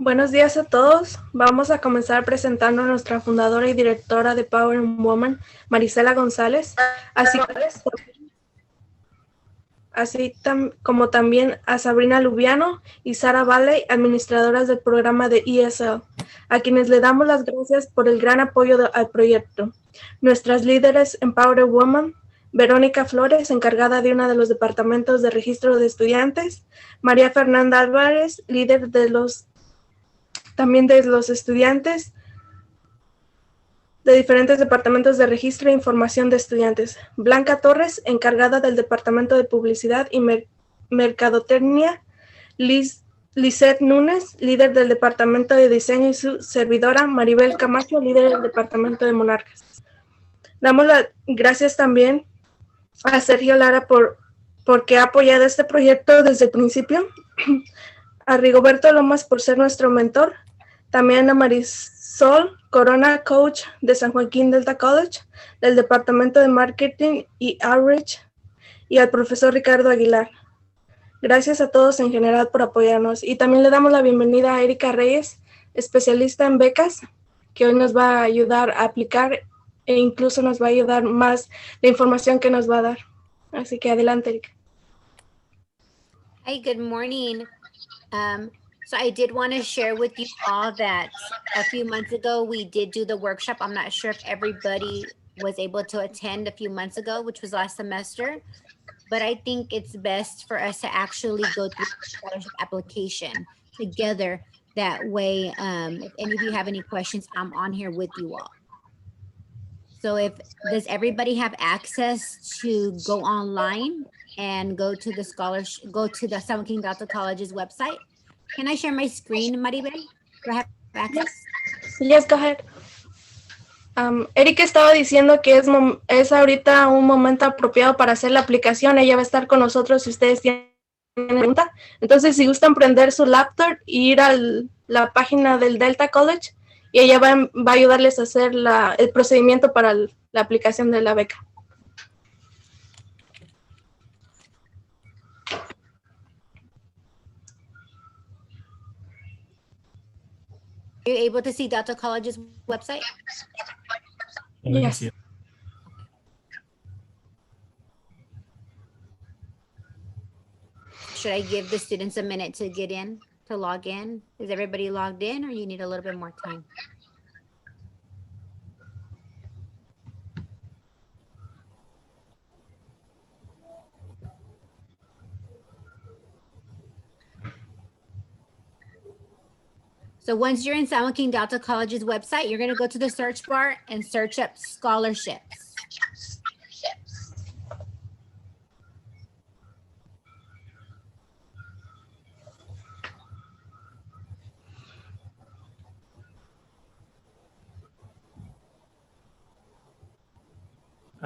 Buenos días a todos. Vamos a comenzar presentando a nuestra fundadora y directora de Power Woman, Marisela González, así como también a Sabrina Lubiano y Sara Valley, administradoras del programa de ESL, a quienes le damos las gracias por el gran apoyo al proyecto. Nuestras líderes en Power Woman: Verónica Flores, encargada de uno de los departamentos de registro de estudiantes; María Fernanda Álvarez, líder de los estudiantes de diferentes departamentos de registro e información de estudiantes; Blanca Torres, encargada del departamento de publicidad y mercadotecnia; Lisette Núñez, líder del departamento de diseño, y su servidora Maribel Camacho, líder del departamento de monarcas. Damos las gracias también a Sergio Lara porque ha apoyado este proyecto desde el principio, a Rigoberto Lomas por ser nuestro mentor, también a Marisol Corona, coach de San Joaquín Delta College, del Departamento de Marketing y Outreach, y al profesor Ricardo Aguilar. Gracias a todos en general por apoyarnos. Y también le damos la bienvenida a Erika Reyes, especialista en becas, que hoy nos va a ayudar a aplicar e incluso nos va a ayudar más la información que nos va a dar. Así que adelante, Erika. Hi, good morning. So I did want to share with you all that a few months ago, we did do the workshop. I'm not sure if everybody was able to attend a few months ago, which was last semester, but I think it's best for us to actually go through the scholarship application together. That way, if any of you have any questions, I'm on here with you all. So does everybody have access to go online and go to the San Joaquin Delta College's website? Can I share my screen, Maribel? Do I have access? Yes, go ahead. Erika estaba diciendo que es ahorita un momento apropiado para hacer la aplicación. Ella va a estar con nosotros si ustedes tienen pregunta. Entonces, si gustan prender su laptop e ir a la página del Delta College, y ella va a ayudarles a hacer el procedimiento para la aplicación de la beca. Are you able to see Delta College's website? Yes. Should I give the students a minute to get in, to log in? Is everybody logged in, or you need a little bit more time? So once you're in San Joaquin Delta College's website, you're going to go to the search bar and search up scholarships.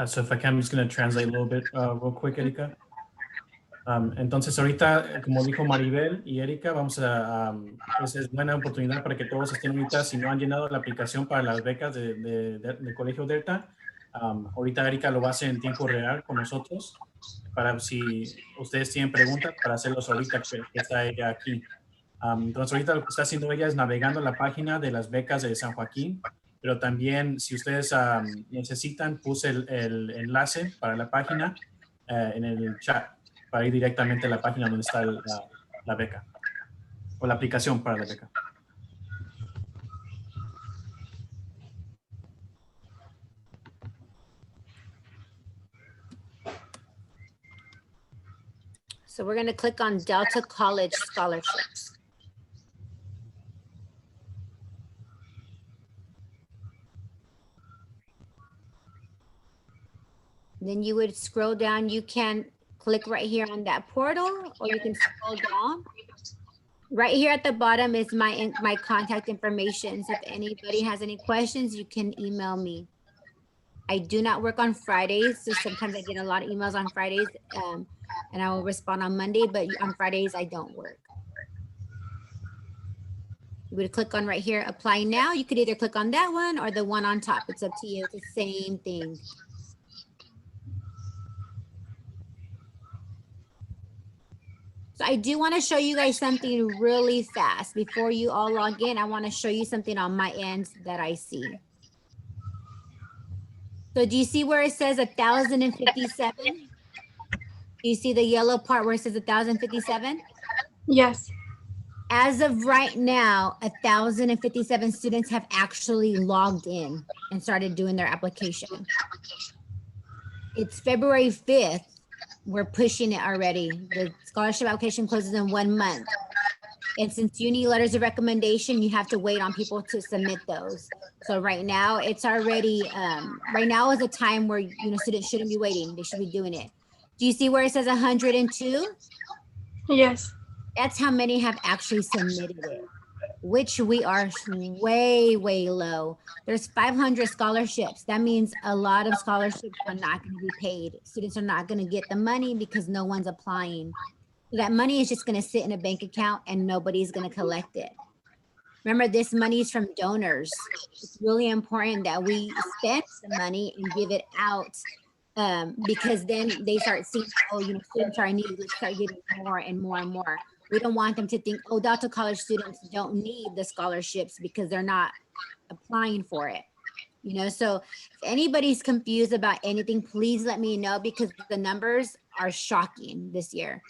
So if I can, I'm just going to translate a little bit real quick, Erika. Entonces ahorita, como dijo Maribel y Erika, esa es buena oportunidad para que todos estén ahorita, si no han llenado la aplicación para las becas del Colegio Delta. Ahorita Erika lo va a hacer en tiempo real con nosotros, para si ustedes tienen preguntas, para hacerlos ahorita que está ella aquí. Entonces ahorita lo que está haciendo ella es navegando la página de las becas de San Joaquín, pero también si ustedes necesitan, puse el enlace para la página en el chat, para ir directamente a la página donde está la beca, o la aplicación para la beca. So we're going to click on Delta College Scholarships. Then you would scroll down. You can click right here on that portal, or you can scroll down. Right here at the bottom is my contact information. So if anybody has any questions, you can email me. I do not work on Fridays, so sometimes I get a lot of emails on Fridays, and I will respond on Monday, but on Fridays I don't work. You would click on right here, apply now. You could either click on that one or the one on top. It's up to you. It's the same thing. So I do want to show you guys something really fast. Before you all log in, I want to show you something on my end that I see. So do you see where it says 1,057? Do you see the yellow part where it says 1,057? Yes. As of right now, 1,057 students have actually logged in and started doing their application. It's February 5th. We're pushing it already. The scholarship application closes in 1 month. And since you need letters of recommendation, you have to wait on people to submit those. So right now it's already, right now is a time where, students shouldn't be waiting. They should be doing it. Do you see where it says 102? Yes. That's how many have actually submitted it, which we are way, way low. There's 500 scholarships. That means a lot of scholarships are not going to be paid. Students are not going to get the money because no one's applying. So that money is just going to sit in a bank account and nobody's going to collect it. Remember, this money is from donors. It's really important that we spend the money and give it out, because then they start seeing, oh, students are in need. Let's start giving more and more and more. We don't want them to think, oh, Delta College students don't need the scholarships because they're not applying for it. So if anybody's confused about anything, please let me know, because the numbers are shocking this year.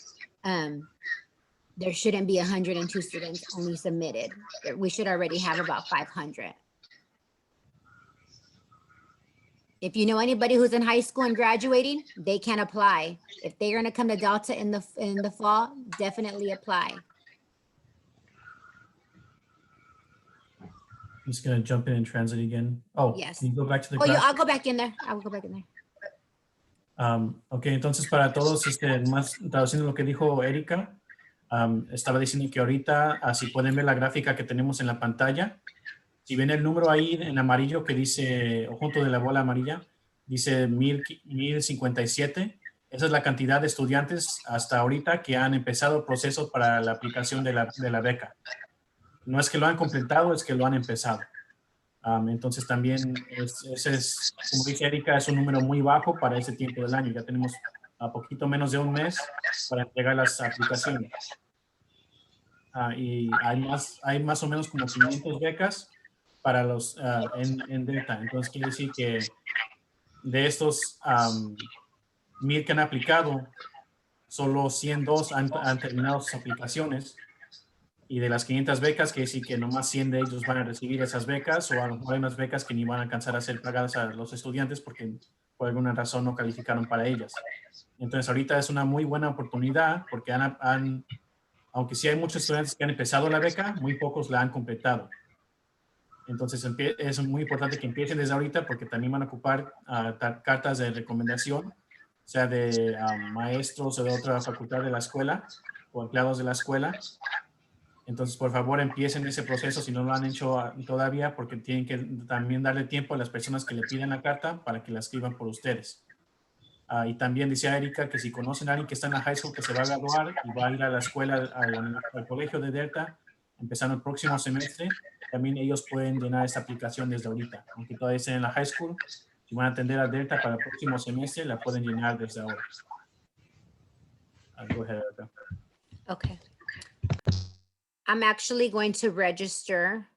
There shouldn't be 102 students only submitted. We should already have about 500. If you know anybody who's in high school and graduating, they can apply. If they're going to come to Delta in the fall, definitely apply. I'm just going to jump in and translate again. Oh, yes. Can you go back to the class? class? I'll go back in there. I will go back in there. Ok, entonces para todos, más traduciendo lo que dijo Erika, estaba diciendo que ahorita, si pueden ver la gráfica que tenemos en la pantalla, si ven el número ahí en amarillo que dice, junto de la bola amarilla, dice 1057, esa es la cantidad de estudiantes hasta ahorita que han empezado el proceso para la aplicación de la beca. No es que lo han completado, es que lo han empezado. Entonces también, ese es, como dice Erika, es un número muy bajo para ese tiempo del año. Ya tenemos a poquito menos de un mes para entregar las aplicaciones. Y hay más o menos como 500 becas para los en Delta. Entonces quiere decir que de estos 1000 que han aplicado, solo 102 han terminado sus aplicaciones. Y de las 500 becas, que sí que nomás 100 de ellos van a recibir esas becas, o a lo mejor hay unas becas que ni van a alcanzar a ser pagadas a los estudiantes porque por alguna razón no calificaron para ellas. Entonces ahorita es una muy buena oportunidad porque aunque sí hay muchos estudiantes que han empezado la beca, muy pocos la han completado. Entonces es muy importante que empiecen desde ahorita porque también van a ocupar cartas de recomendación, sea de maestros o de otra facultad de la escuela o empleados de la escuela. Entonces, por favor, empiecen ese proceso si no lo han hecho todavía, porque tienen que también darle tiempo a las personas que le piden la carta para que la escriban por ustedes. Y también decía Erika que si conocen a alguien que está en la high school que se va a graduar y va a ir a la escuela, al colegio de Delta, empezando el próximo semestre, también ellos pueden llenar esta aplicación desde ahorita. Aunque todavía estén en la high school, si van a atender a Delta para el próximo semestre, la pueden llenar desde ahora. Go ahead, Erika. Okay. I'm actually going to register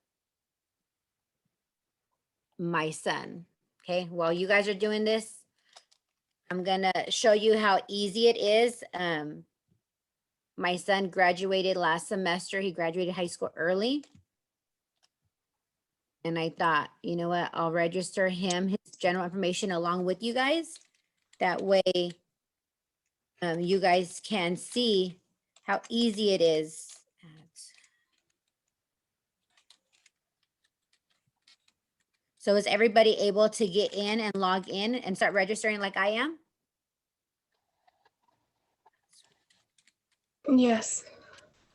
my son. Okay, while you guys are doing this, I'm gonna show you how easy it is. My son graduated last semester. He graduated high school early. And I thought, you know what, I'll register him, his general information along with you guys. That way you guys can see how easy it is. So is everybody able to get in and log in and start registering like I am? Yes.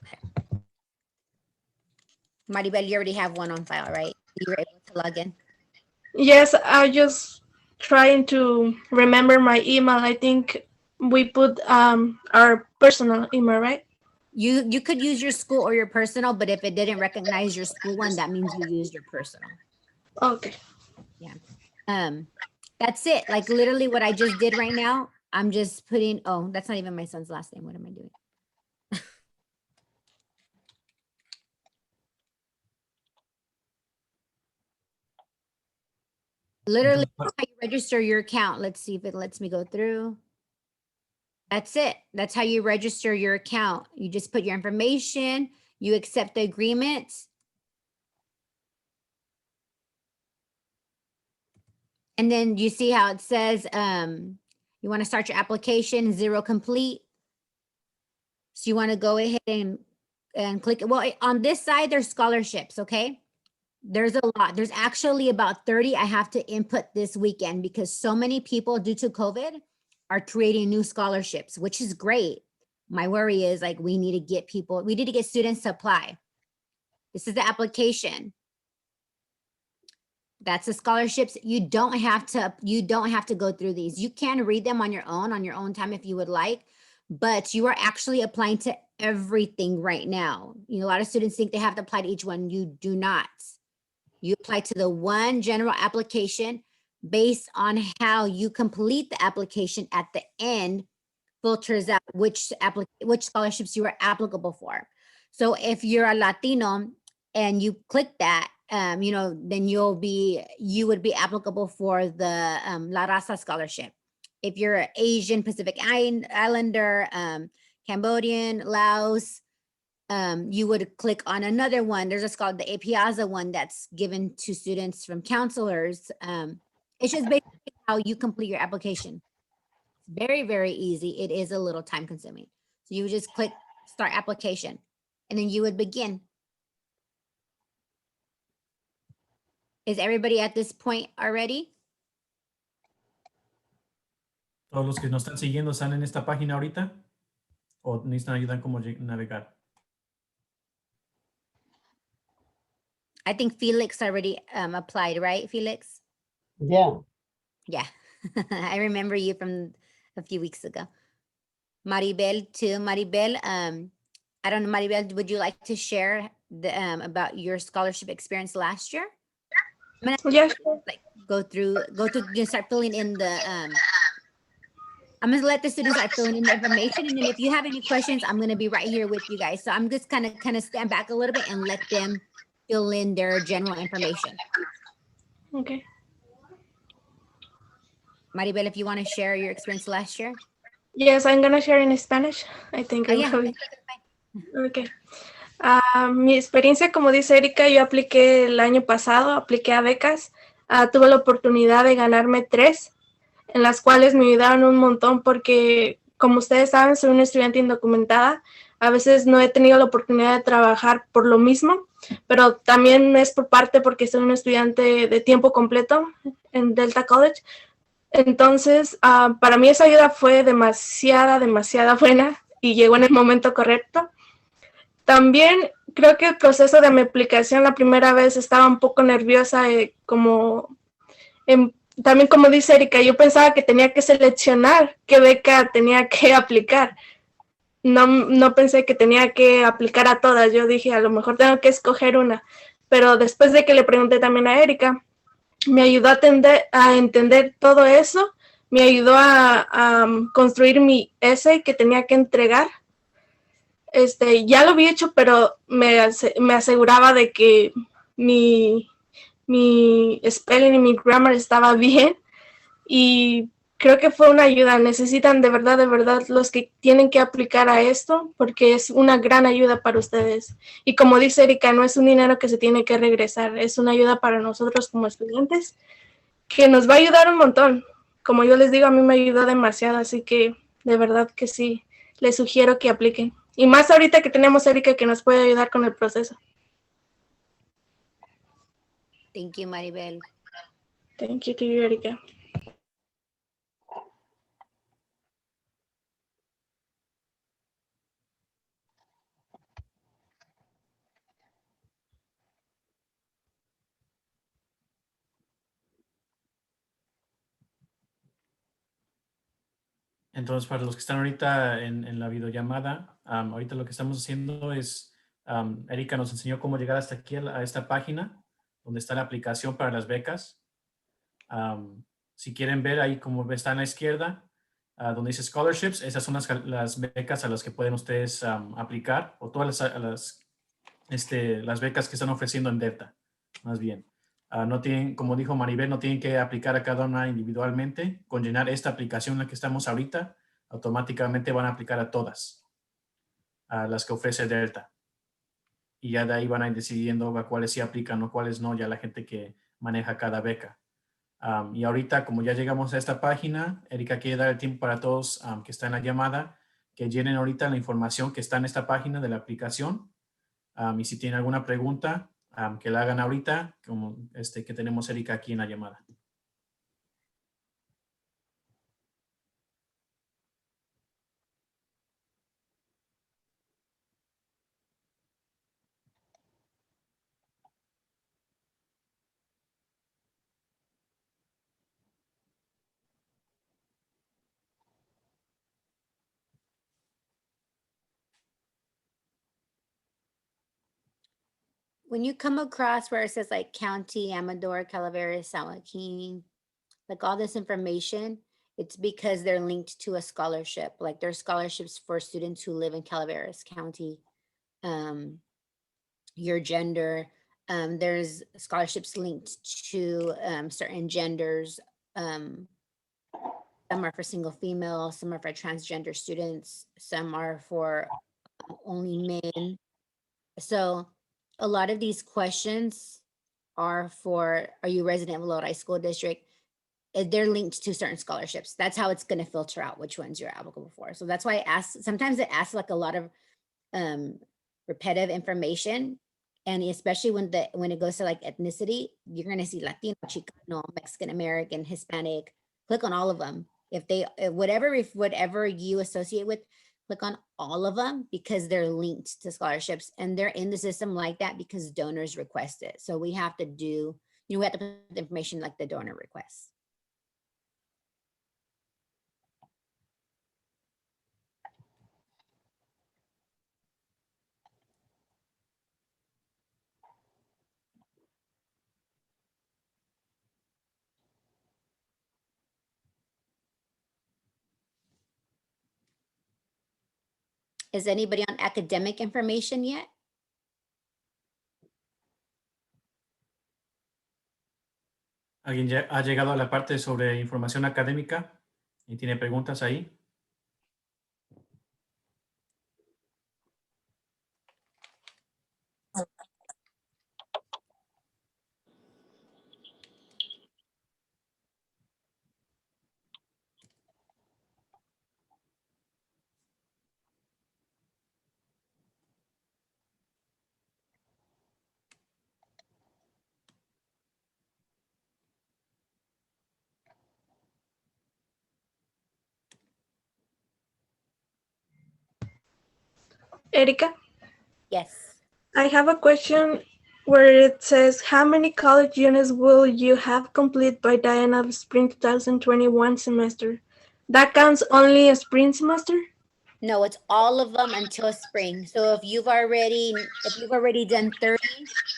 Okay. Maribel, you already have one on file, right? You were able to log in? Yes, I just trying to remember my email. I think we put our personal email, right? You could use your school or your personal, but if it didn't recognize your school one, that means you used your personal. Okay. Yeah. That's it. Like literally what I just did right now, I'm just putting, oh, that's not even my son's last name. What am I doing? Literally, Entonces, that's how you register your account. Let's see if it lets me go through. That's it. That's how you register your account. You just put your information, you accept the agreement. And then you see how it says you want to start your application, 0 complete. So you want to go ahead and click it. Well, on this side, there's scholarships, okay? There's a lot. There's actually about 30 I have to input this weekend because so many people due to COVID are creating new scholarships, which is great. My worry is like we need to get students to apply. This is the application. That's the scholarships. You don't have to go through these. You can read them on your own time if you would like, but you are actually applying to everything right now. You know, a lot of students think they have to apply to each one. You do not. You apply to the one general application based on how you complete the application at the end, filters out which scholarships you are applicable for. So if you're a Latino and you click that, you know, then you would be applicable for the La Raza scholarship. If you're an Asian Pacific Islander, Cambodian, Laos, you would click on another one. There's a called the APIAZA one that's given to students from counselors. It's just basically how you complete your application. Very, very easy. It is a little time consuming. So you would just click start application and then you would begin. Is everybody at this point already? ¿Todos los que nos están siguiendo están en esta página ahorita? ¿O necesitan ayuda en cómo navegar? I think Felix already applied, right, Felix? Yeah. Yeah, I remember you from a few weeks ago. Maribel too. Maribel, I don't know, Maribel, would you like to share about your scholarship experience last year? Yes. Like go through, just start filling in the, I'm gonna let the students start filling in the information. And then if you have any questions, I'm gonna be right here with you guys. So I'm just kind of stand back a little bit and let them fill in their general information. Okay. Maribel, if you want to share your experience last year. Yes, I'm gonna share in Spanish. I think Yeah. Okay. Mi experiencia, como dice Erika, yo apliqué el año pasado, apliqué a becas. Tuve la oportunidad de ganarme 3, en las cuales me ayudaron un montón porque, como ustedes saben, soy una estudiante indocumentada. A veces no he tenido la oportunidad de trabajar por lo mismo, pero también es por parte porque soy una estudiante de tiempo completo en Delta College. Entonces, para mí esa ayuda fue demasiada buena y llegó en el momento correcto. También creo que el proceso de mi aplicación la primera vez estaba un poco nerviosa, también como dice Erika, yo pensaba que tenía que seleccionar qué beca tenía que aplicar. No pensé que tenía que aplicar a todas. Yo dije, a lo mejor tengo que escoger una. Pero después de que le pregunté también a Erika, me ayudó a entender todo eso, me ayudó a construir mi essay que tenía que entregar. Ya lo había hecho, pero me aseguraba de que mi spelling y mi grammar estaba bien y creo que fue una ayuda. Necesitan de verdad los que tienen que aplicar a esto porque es una gran ayuda para ustedes. Y como dice Erika, no es un dinero que se tiene que regresar, es una ayuda para nosotros como estudiantes que nos va a ayudar un montón. Como yo les digo, a mí me ayudó demasiado, así que de verdad que sí, les sugiero que apliquen. Y más ahorita que tenemos a Erika que nos puede ayudar con el proceso. Thank you, Maribel. Thank you to you, Erika. Entonces, para los que están ahorita en la videollamada, ahorita lo que estamos haciendo es, Erika nos enseñó cómo llegar hasta aquí a esta página, donde está la aplicación para las becas. Si quieren ver ahí como está en la izquierda, donde dice Scholarships, esas son las becas a las que pueden ustedes aplicar, o todas las becas que están ofreciendo en Delta, más bien. No tienen, como dijo Maribel, no tienen que aplicar a cada una individualmente. Con llenar esta aplicación en la que estamos ahorita, automáticamente van a aplicar a todas, a las que ofrece Delta. Y ya de ahí van a ir decidiendo a cuáles sí aplican o cuáles no, ya la gente que maneja cada beca. Y ahorita, como ya llegamos a esta página, Erika quiere dar el tiempo para todos que están en la llamada, que llenen ahorita la información que está en esta página de la aplicación. Y si tienen alguna pregunta, que la hagan ahorita, como que tenemos Erika aquí en la llamada. When you come across where it says like County, Amador, Calaveras, San Joaquin, like all this information, it's because they're linked to a scholarship. Like there's scholarships for students who live in Calaveras County, your gender. There's scholarships linked to certain genders. Some are for single female, some are for transgender students, some are for only men. So a lot of these questions are for, are you resident of Lodi School District? They're linked to certain scholarships. That's how it's going to filter out which ones you're applicable for. So that's why I ask, sometimes it asks like a lot of repetitive information. And especially when it goes to like ethnicity, you're going to see Latino, Chicano, Mexican American, Hispanic. Click on all of them. If whatever you associate with, click on all of them because they're linked to scholarships and they're in the system like that because donors request it. So we have to do, we have to put the information like the donor requests. Is anybody on academic information yet? ¿Alguien ya ha llegado a la parte sobre información académica y tiene preguntas ahí? Erika, Yes. I have a question where it says, how many college units will you have complete by the end of spring 2021 semester? That counts only a spring semester? No, it's all of them until spring. So if you've already done 30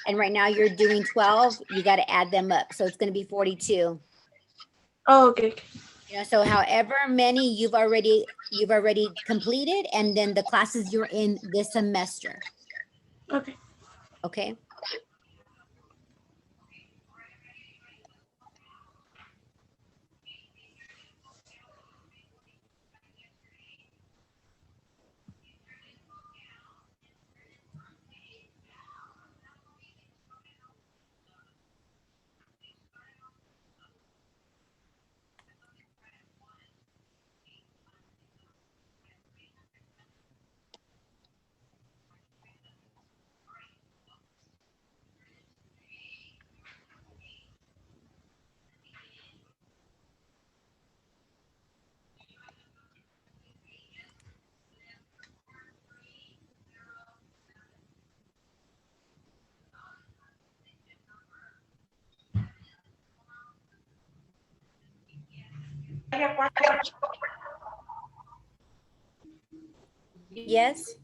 and right now you're doing 12, you got to add them up. So it's going to be 42. Oh, okay. You know, so however many you've already completed and then the classes you're in this semester. Okay. Okay. Yes.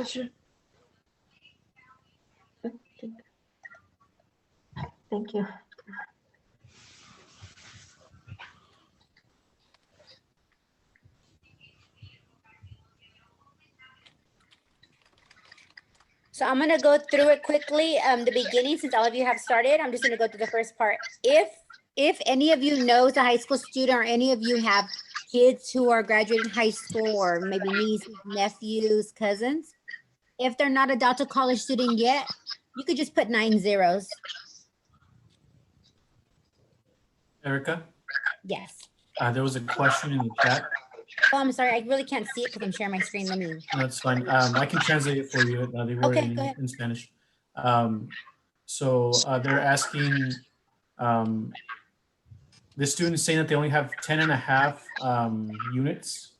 Sure. Thank you. So I'm going to go through it quickly. The beginning, since all of you have started, I'm just going to go through the first part. If any of you knows a high school student or any of you have kids who are graduating high school or maybe nieces, nephews, cousins, if they're not a Delta College student yet, you could just put 9 zeros. Erica, Yes. there was a question in the chat. Oh, I'm sorry. I really can't see it because I'm sharing my screen. Let me. No, it's fine. I can translate it for you. They were Okay, go ahead. in Spanish. So they're asking, the students saying that they only have 10 and a half units.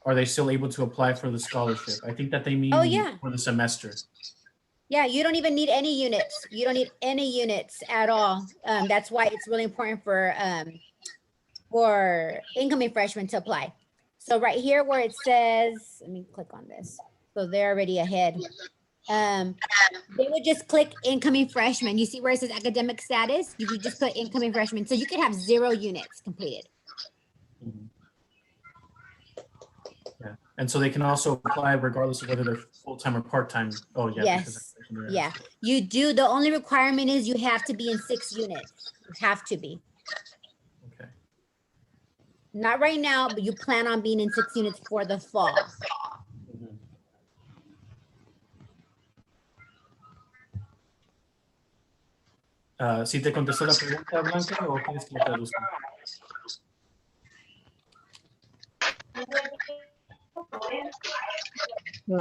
Are they still able to apply for the scholarship? I think that they mean for the semester. Yeah, you don't even need any units. You don't need any units at all. That's why it's really important for incoming freshmen to apply. So right here where it says, let me click on this. So they're already ahead. They would just click incoming freshmen. You see where it says academic status? You would just put incoming freshmen. So you could have 0 units completed. Mhm. Yeah, and so they can also apply regardless of whether they're full-time or part-time. Oh yeah. Yes. Yeah, you do. The only requirement is you have to be in 6 units. You have to be. Okay. Not right now, but you plan on being in 6 units for the fall. Mhm. ¿Sí te contestó la pregunta, Blanca, o quieres que lo traduzca? No.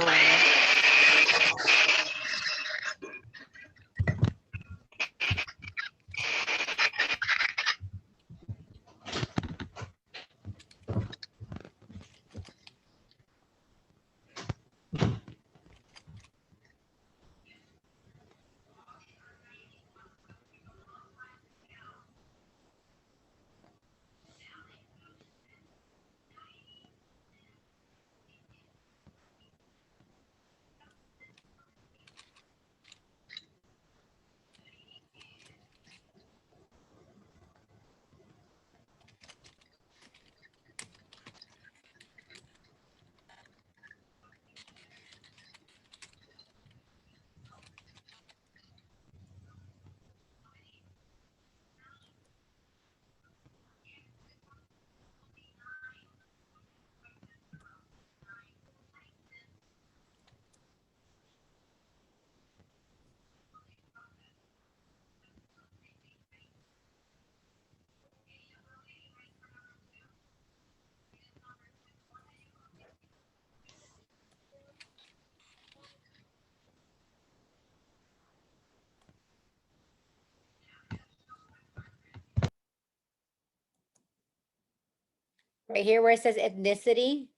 Right here where it says ethnicity,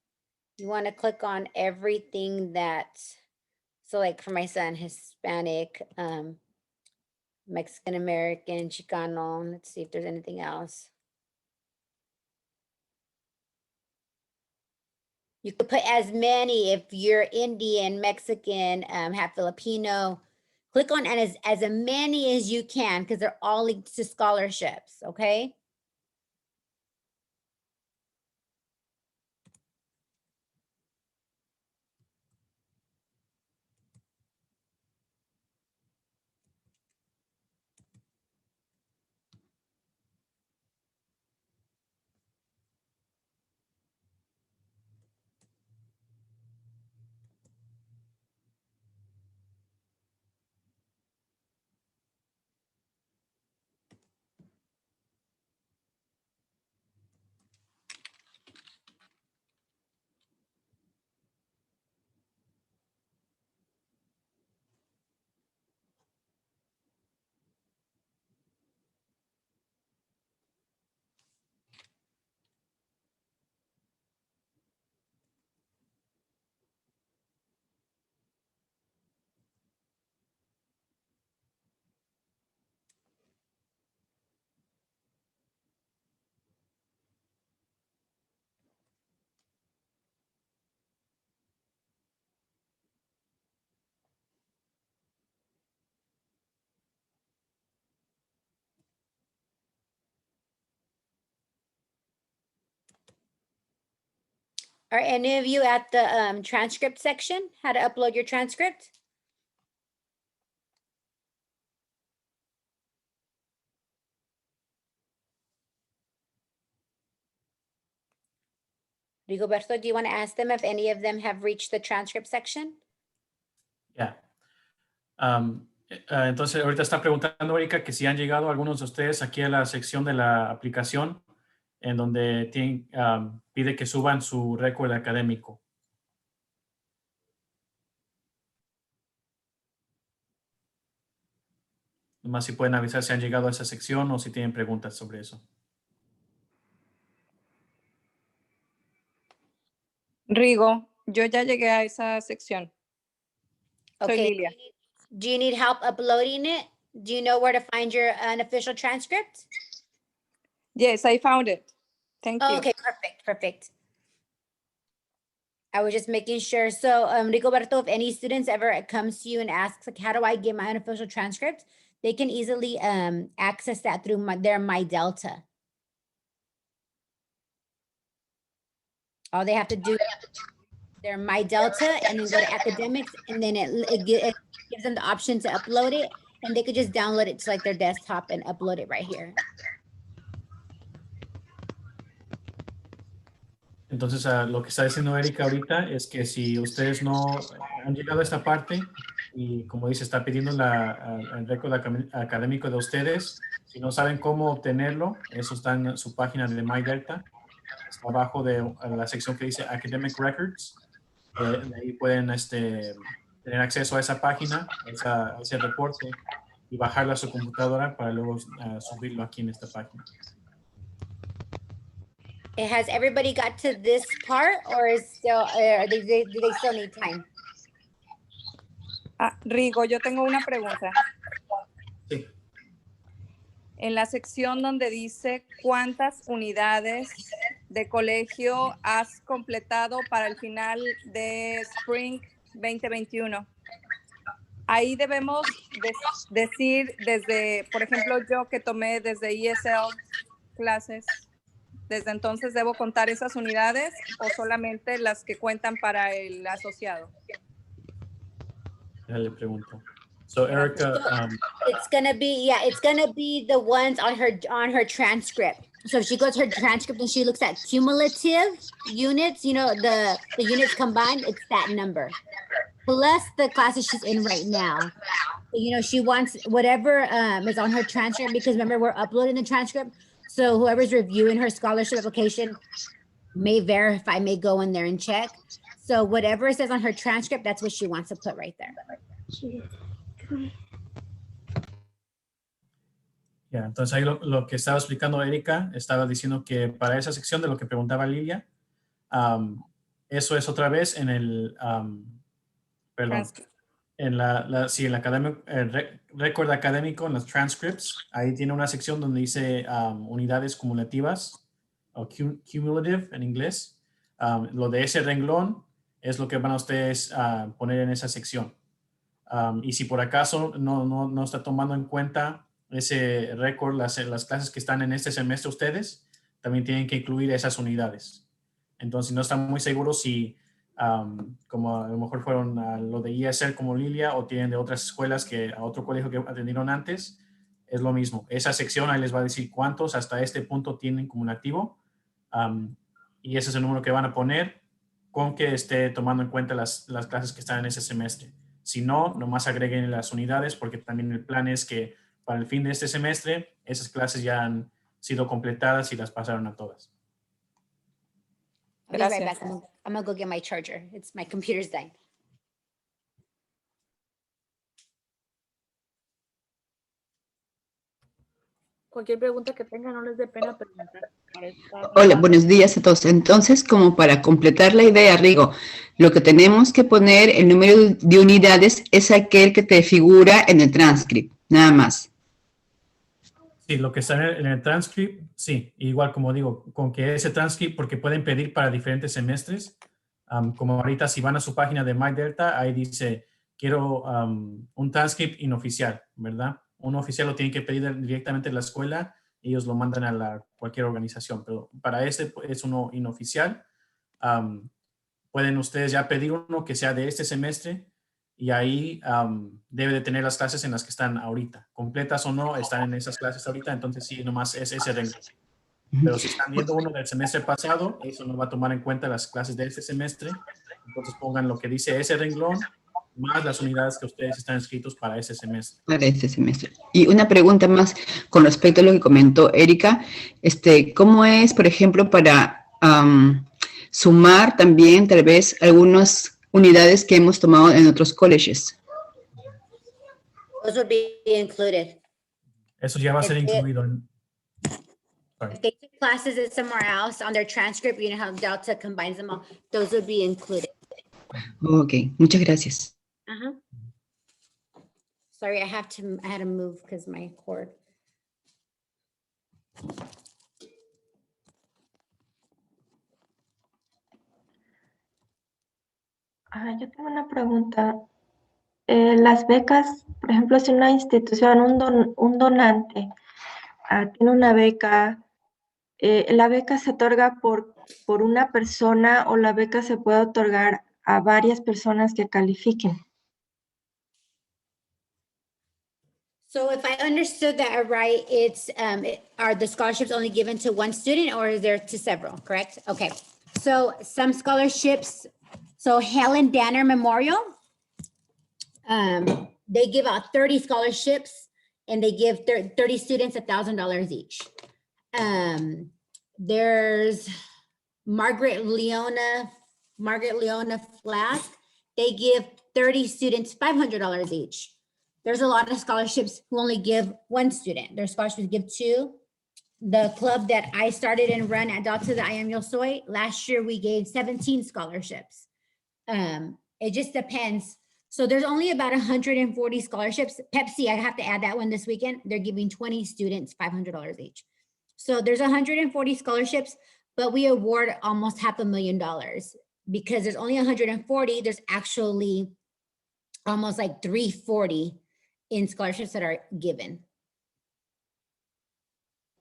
you want to click on everything that, so like for my son, Hispanic, Mexican American, Chicano. Let's see if there's anything else. You could put as many if you're Indian, Mexican, have Filipino. Click on and as many as you can because they're all linked to scholarships, okay? Are any of you at the transcript section? How to upload your transcript? Rigoberto, do you want to ask them if any of them have reached the transcript section? Yeah. Entonces, ahorita está preguntando Erika que si han llegado algunos de ustedes aquí a la sección de la aplicación en donde pide que suban su récord académico. Nomás si pueden avisar si han llegado a esa sección o si tienen preguntas sobre eso. Rigo, yo ya llegué a esa sección. Soy Okay. Lilia. Do you need help uploading it? Do you know where to find your unofficial transcript? Yes, I found it. Thank you. Okay, perfect, perfect. I was just making sure. So, Rigoberto, if any students ever comes to you and asks, like, how do I get my unofficial transcript? They can easily access that through their My Delta. All they have to do is their My Delta and then go to academics, and then it gives them the option to upload it, and they could just download it to like their desktop and upload it right here. Entonces, lo que está diciendo Erika ahorita es que si ustedes no han llegado a esta parte y, como dice, está pidiendo el récord académico de ustedes, si no saben cómo obtenerlo, eso está en su página de MyDelta, está abajo de la sección que dice Academic Records. De ahí pueden tener acceso a esa página, a ese reporte, y bajarlo a su computadora para luego subirlo aquí en esta página. Has everybody got to this part, or is still, do they still need time? Rigo, yo tengo una pregunta. Sí. En la sección donde dice cuántas unidades de colegio has completado para el final de Spring 2021. Ahí debemos decir desde, por ejemplo, yo que tomé desde ESL clases, ¿desde entonces debo contar esas unidades o solamente las que cuentan para el asociado? Ya le pregunto. So, Erika, It's gonna be the ones on her transcript. So if she goes to her transcript and she looks at cumulative units, you know, the units combined, it's that number. Plus the classes she's in right now. You know, she wants whatever is on her transcript, because remember, we're uploading the transcript. So whoever's reviewing her scholarship application may verify, may go in there and check. So whatever it says on her transcript, that's what she wants to put right there. Ya, entonces ahí lo que estaba explicando Erika, estaba diciendo que para esa sección de lo que preguntaba Lilia, eso es otra vez en el, perdón, en el récord académico, en los transcripts, ahí tiene una sección donde dice unidades cumulativas, o cumulative en inglés. Lo de ese renglón es lo que van a ustedes poner en esa sección. Y si por acaso no está tomando en cuenta ese récord, las clases que están en este semestre ustedes, también tienen que incluir esas unidades. Entonces, no están muy seguros si, como a lo mejor fueron a lo de ESL como Lilia, o tienen de otras escuelas a otro colegio que atendieron antes, es lo mismo. Esa sección ahí les va a decir cuántos hasta este punto tienen cumulativo, y ese es el número que van a poner con que esté tomando en cuenta las clases que están en ese semestre. Si no, nomás agreguen las unidades, porque también el plan es que para el fin de este semestre, esas clases ya han sido completadas y las pasaron a todas. I'll be right back. I'm gonna go get my charger. My computer's dying. Cualquier pregunta que tengan, no les dé pena preguntar. Hola, buenos días a todos. Entonces, como para completar la idea, Rigo, lo que tenemos que poner, el número de unidades, es aquel que te figura en el transcript, nada más. Sí, lo que está en el transcript, sí. Igual como digo, con que ese transcript, porque pueden pedir para diferentes semestres, como ahorita si van a su página de MyDelta, ahí dice, quiero un transcript inoficial, ¿verdad? Un oficial lo tienen que pedir directamente en la escuela, ellos lo mandan a cualquier organización, pero para este es uno inoficial. pueden ustedes ya pedir uno que sea de este semestre y ahí debe de tener las clases en las que están ahorita. Completas o no, están en esas clases ahorita, entonces sí, nomás es ese renglón. Pero si están viendo uno del semestre pasado, eso no va a tomar en cuenta las clases de este semestre. Entonces pongan lo que dice ese renglón más las unidades que ustedes están inscritos para ese semestre. Para este semestre. Y una pregunta más con respecto a lo que comentó Erika. ¿Cómo es, por ejemplo, para sumar también tal vez algunas unidades que hemos tomado en otros colleges? Those would be included. Eso ya va a ser incluido. If they took classes at somewhere else on their transcript, you know how Delta combines them all, those would be included. Ok, muchas gracias. Sorry, I had to move because my cord. Yo tengo una pregunta. Las becas, por ejemplo, si una institución, un donante tiene una beca, ¿la beca se otorga por una persona o la beca se puede otorgar a varias personas que califiquen? So if I understood that right, it's, are the scholarships only given to one student or is there to several, correct? Okay, so some scholarships, so Helen Danner Memorial, they give out 30 scholarships and they give 30 students $1,000 each. There's Margaret Leona Flask, they give 30 students $500 each. There's a lot of scholarships who only give one student. There's scholarships give two. The club that I started and run at Delta, the I Am Yo Soy, last year we gave 17 scholarships. It just depends. So there's only about 140 scholarships. Pepsi, I have to add that one this weekend. They're giving 20 students $500 each. So there's 140 scholarships, but we award almost $500,000 because there's only 140. There's actually almost like 340 in scholarships that are given.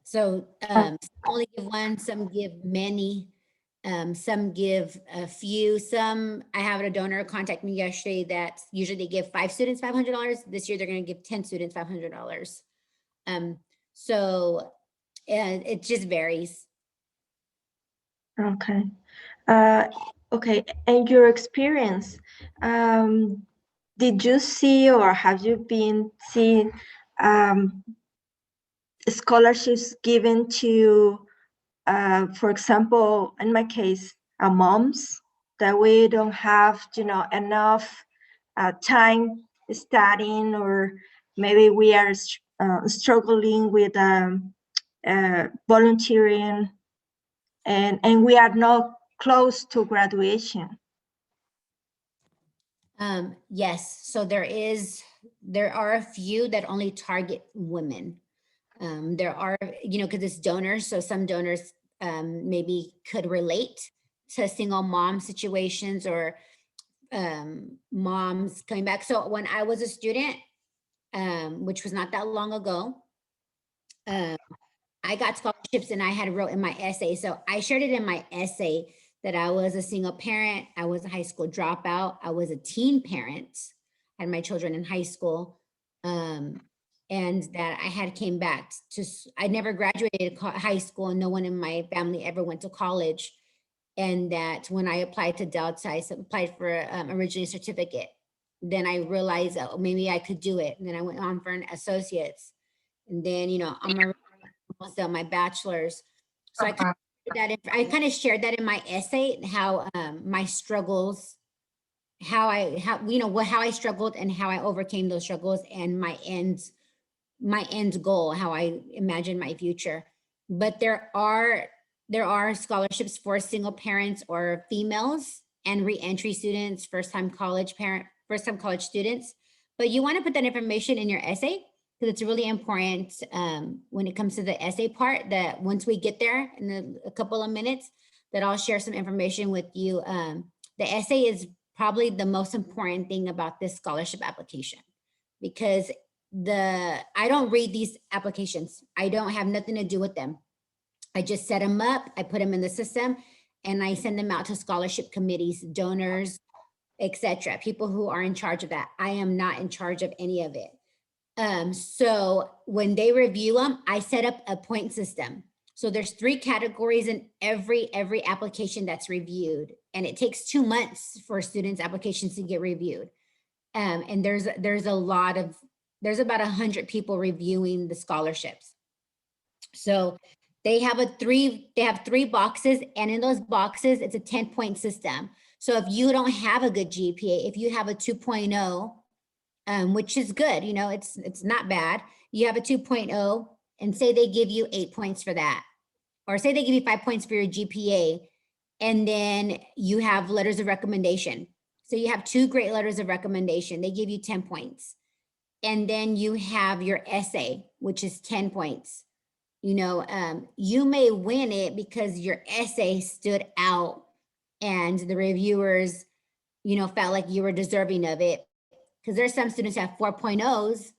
So some only give one, some give many, some give a few. Some, I have a donor contact me yesterday that usually they give 5 students $500. This year they're going to give 10 students $500. So it just varies. Okay. Okay, and your experience, did you see or have you been seeing scholarships given to, for example, in my case, moms that we don't have, enough time studying, or maybe we are struggling with volunteering, and we are not close to graduation? Yes, so there are a few that only target women. There are, because it's donors, so some donors maybe could relate to single mom situations or moms coming back. So when I was a student, which was not that long ago, I got scholarships and I had wrote in my essay. So I shared it in my essay that I was a single parent, I was a high school dropout, I was a teen parent, had my children in high school, and that I had came back to, I never graduated high school and no one in my family ever went to college. And that when I applied to Delta, I applied for originally a certificate. Then I realized that maybe I could do it. And then I went on for an associate's. And then, I'm almost done my bachelor's. So I kind of shared that in my essay, how my struggles, how I struggled and how I overcame those struggles, and my end goal, how I imagine my future. But there are scholarships for single parents or females and reentry students, first-time college students. But you want to put that information in your essay, because it's really important when it comes to the essay part, that once we get there in a couple of minutes, that I'll share some information with you. The essay is probably the most important thing about this scholarship application, because I don't read these applications. I don't have nothing to do with them. I just set them up, I put them in the system, and I send them out to scholarship committees, donors, etc. People who are in charge of that. I am not in charge of any of it. So when they review them, I set up a point system. So there's 3 categories in every application that's reviewed, and it takes 2 months for students' applications to get reviewed. And there's about 100 people reviewing the scholarships. So they have 3 boxes, and in those boxes, it's a 10-point system. So if you don't have a good GPA, if you have a 2.0, which is good, you know, it's not bad. You have a 2.0, and say they give you 8 points for that, or say they give you 5 points for your GPA, and then you have letters of recommendation. So you have 2 great letters of recommendation. They give you 10 points. And then you have your essay, which is 10 points. You know, you may win it because your essay stood out and the reviewers, you know, felt like you were deserving of it. Because there's some students that have 4.0s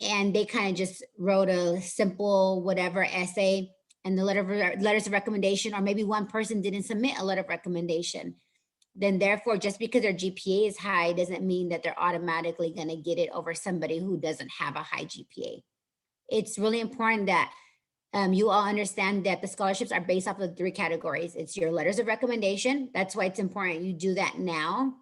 and they kind of just wrote a simple whatever essay, and the letters of recommendation, or maybe one person didn't submit a letter of recommendation. Then therefore, just because their GPA is high doesn't mean that they're automatically going to get it over somebody who doesn't have a high GPA. It's really important that you all understand that the scholarships are based off of 3 categories. It's your letters of recommendation. That's why it's important you do that now.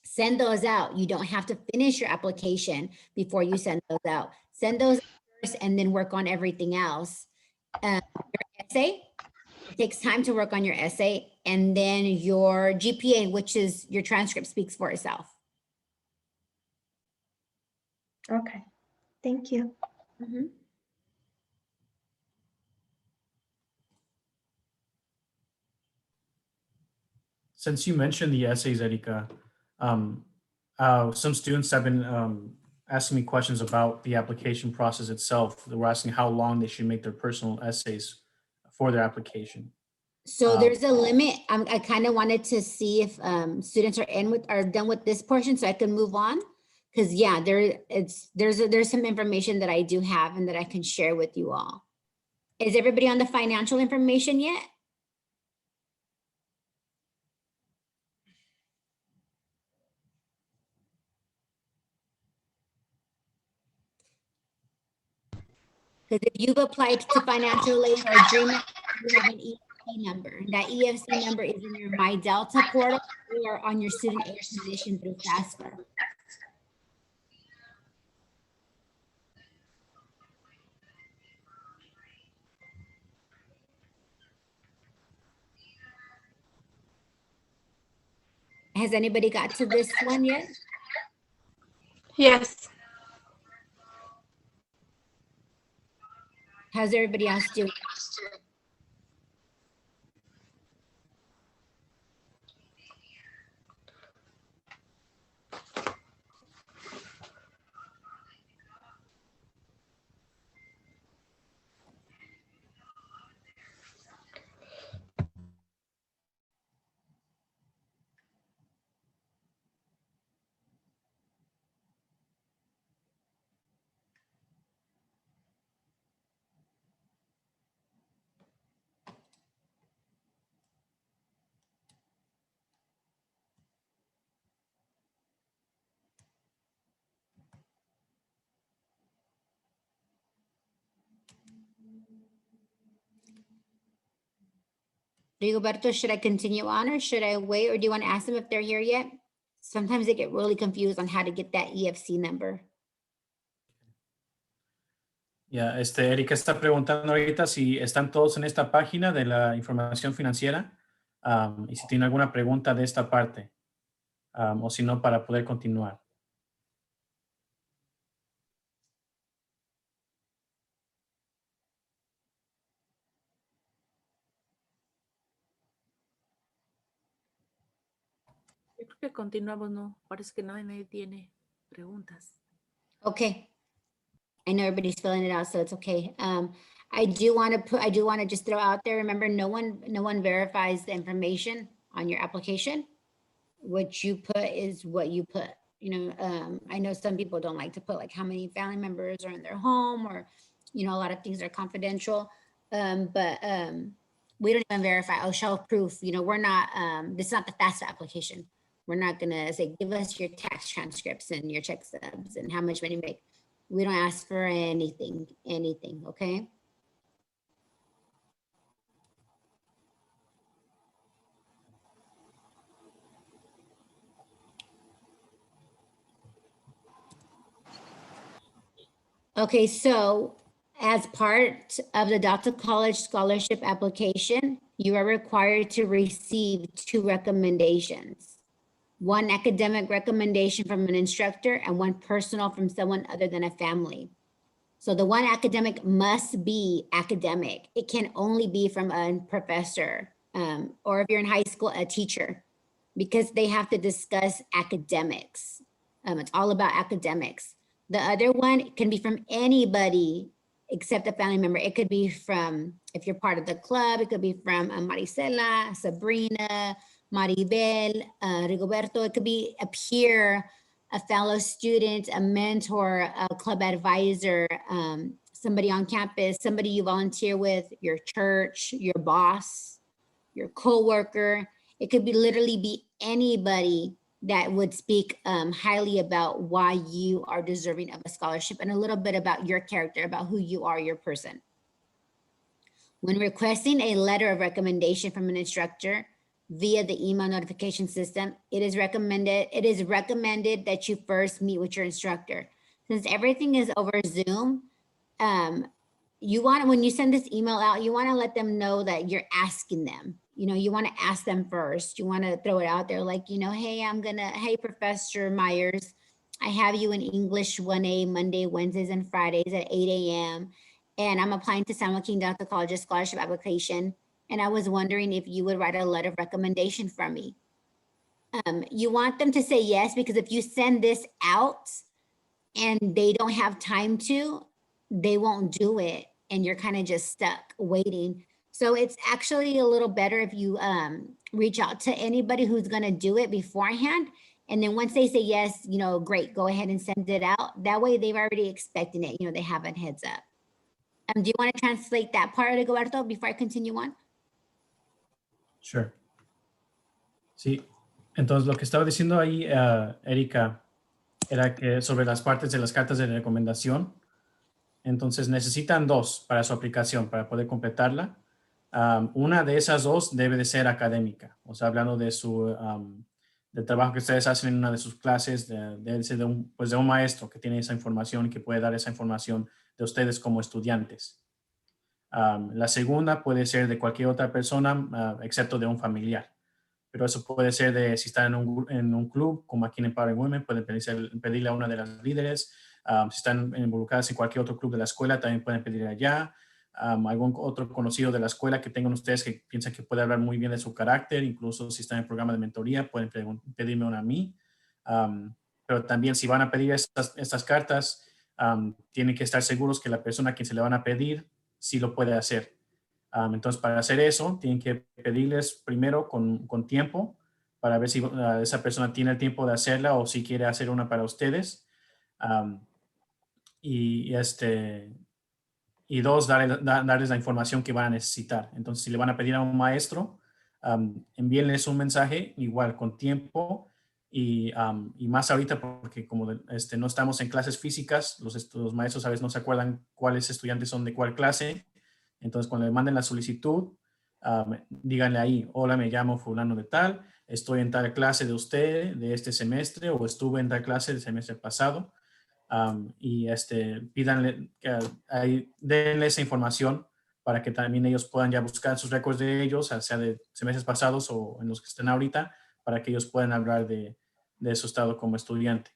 Send those out. You don't have to finish your application before you send those out. Send those first and then work on everything else. Your essay, it takes time to work on your essay, and then your GPA, which is your transcript, speaks for itself. Okay, thank you. Mm-hmm. Since you mentioned the essays, Erika, some students have been asking me questions about the application process itself. They were asking how long they should make their personal essays for their application. So there's a limit. I kind of wanted to see if students are done with this portion so I can move on. Because yeah, there's some information that I do have and that I can share with you all. Is everybody on the financial information yet? Because if you've applied to financial aid or Dream, you have an EFC number. That EFC number is in your My Delta portal or on your student aid submission through FAFSA. Has anybody got to this one yet? Yes. How's everybody else doing? Rigoberto, should I continue on or should I wait, or do you want to ask them if they're here yet? Sometimes they get really confused on how to get that EFC number. Ya, Erika está preguntando ahorita si están todos en esta página de la información financiera y si tiene alguna pregunta de esta parte o si no, para poder continuar. Yo creo que continuamos, no, parece que nadie tiene preguntas. Okay. I know everybody's filling it out, so it's okay. I do want to just throw out there, remember, no one verifies the information on your application. What you put is what you put. You know, I know some people don't like to put like how many family members are in their home, or, you know, a lot of things are confidential. But we don't even verify, oh, show proof. You know, we're not, this is not the FAFSA application. We're not gonna say, give us your tax transcripts and your check stubs and how much money you make. We don't ask for anything, okay? Okay, so as part of the Delta College scholarship application, you are required to receive 2 recommendations. 1 academic recommendation from an instructor and 1 personal from someone other than a family. So the 1 academic must be academic. It can only be from a professor, or if you're in high school, a teacher, because they have to discuss academics. It's all about academics. The other one can be from anybody except a family member. It could be from, if you're part of the club, it could be from Maricela, Sabrina, Maribel, Rigoberto. It could be a peer, a fellow student, a mentor, a club advisor, somebody on campus, somebody you volunteer with, your church, your boss, your coworker. It could be literally be anybody that would speak highly about why you are deserving of a scholarship and a little bit about your character, about who you are, your person. When requesting a letter of recommendation from an instructor via the email notification system, it is recommended that you first meet with your instructor. Since everything is over Zoom, when you send this email out, you want to let them know that you're asking them. You know, you want to ask them first. You want to throw it out there like, you know, hey, Professor Myers, I have you in English 1A Monday, Wednesdays, and Fridays at 8 a.m. And I'm applying to San Joaquin Delta College's scholarship application. And I was wondering if you would write a letter of recommendation for me. You want them to say yes, because if you send this out and they don't have time to, they won't do it. And you're kind of just stuck waiting. So it's actually a little better if you reach out to anybody who's going to do it beforehand. And then once they say yes, you know, great, go ahead and send it out. That way they've already expecting it. You know, they have a heads up. Do you want to translate that part, Rigoberto, before I continue on? Sure. Sí. Entonces, lo que estaba diciendo ahí, Erika, era que sobre las partes de las cartas de recomendación, entonces necesitan 2 para su aplicación, para poder completarla. Una de esas 2 debe de ser académica, o sea, hablando de del trabajo que ustedes hacen en una de sus clases, de un maestro que tiene esa información y que puede dar esa información de ustedes como estudiantes. La segunda puede ser de cualquier otra persona, excepto de un familiar. Pero eso puede ser si están en un club, como aquí en Empowering Women, pueden pedirle a una de las líderes. Si están involucradas en cualquier otro club de la escuela, también pueden pedirle allá. Algún otro conocido de la escuela que tengan ustedes que piensan que puede hablar muy bien de su carácter, incluso si están en programa de mentoría, pueden pedirme una a mí. Pero también si van a pedir estas cartas, tienen que estar seguros que la persona a quien se le van a pedir sí lo puede hacer. Entonces, para hacer eso, tienen que pedirles primero con tiempo para ver si esa persona tiene el tiempo de hacerla o si quiere hacer una para ustedes. Y 2, darles la información que van a necesitar. Entonces, si le van a pedir a un maestro, envíenles un mensaje igual con tiempo y más ahorita porque como no estamos en clases físicas, los maestros a veces no se acuerdan cuáles estudiantes son de cuál clase. Entonces, cuando le manden la solicitud, díganle ahí, hola, me llamo fulano de tal, estoy en tal clase de usted de este semestre o estuve en tal clase del semestre pasado. Pídanle, denle esa información para que también ellos puedan ya buscar sus récords de ellos, sea de semestres pasados o en los que estén ahorita, para que ellos puedan hablar de su estado como estudiante.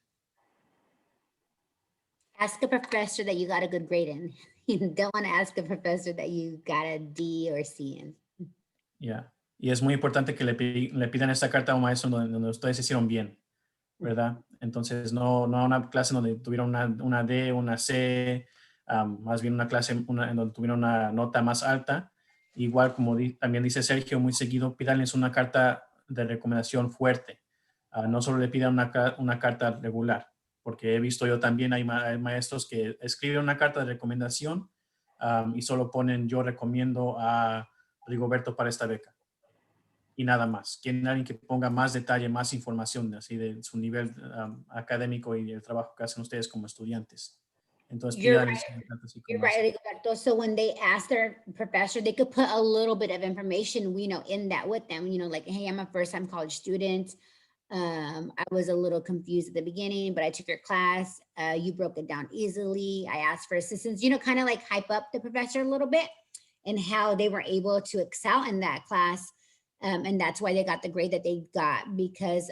Ask a professor that you got a good grade in. You don't want to ask a professor that you got a D or C in. Yeah. Y es muy importante que le pidan esta carta a un maestro donde ustedes hicieron bien, ¿verdad? Entonces, no una clase donde tuvieron una D, una C, más bien una clase en donde tuvieron una nota más alta. Igual, como también dice Sergio, muy seguido, pídanles una carta de recomendación fuerte. No solo le pidan una carta regular, porque he visto yo también, hay maestros que escriben una carta de recomendación y solo ponen yo recomiendo a Rigoberto para esta beca. Y nada más. Quieren alguien que ponga más detalle, más información así de su nivel académico y el trabajo que hacen ustedes como estudiantes. Entonces, You're pidan right. You're right, Rigoberto. So when they ask their professor, they could put a little bit of information, in that with them, like, hey, I'm a first-time college student. I was a little confused at the beginning, but I took your class. You broke it down easily. I asked for assistance, kind of like hype up the professor a little bit and how they were able to excel in that class. And that's why they got the grade that they got, because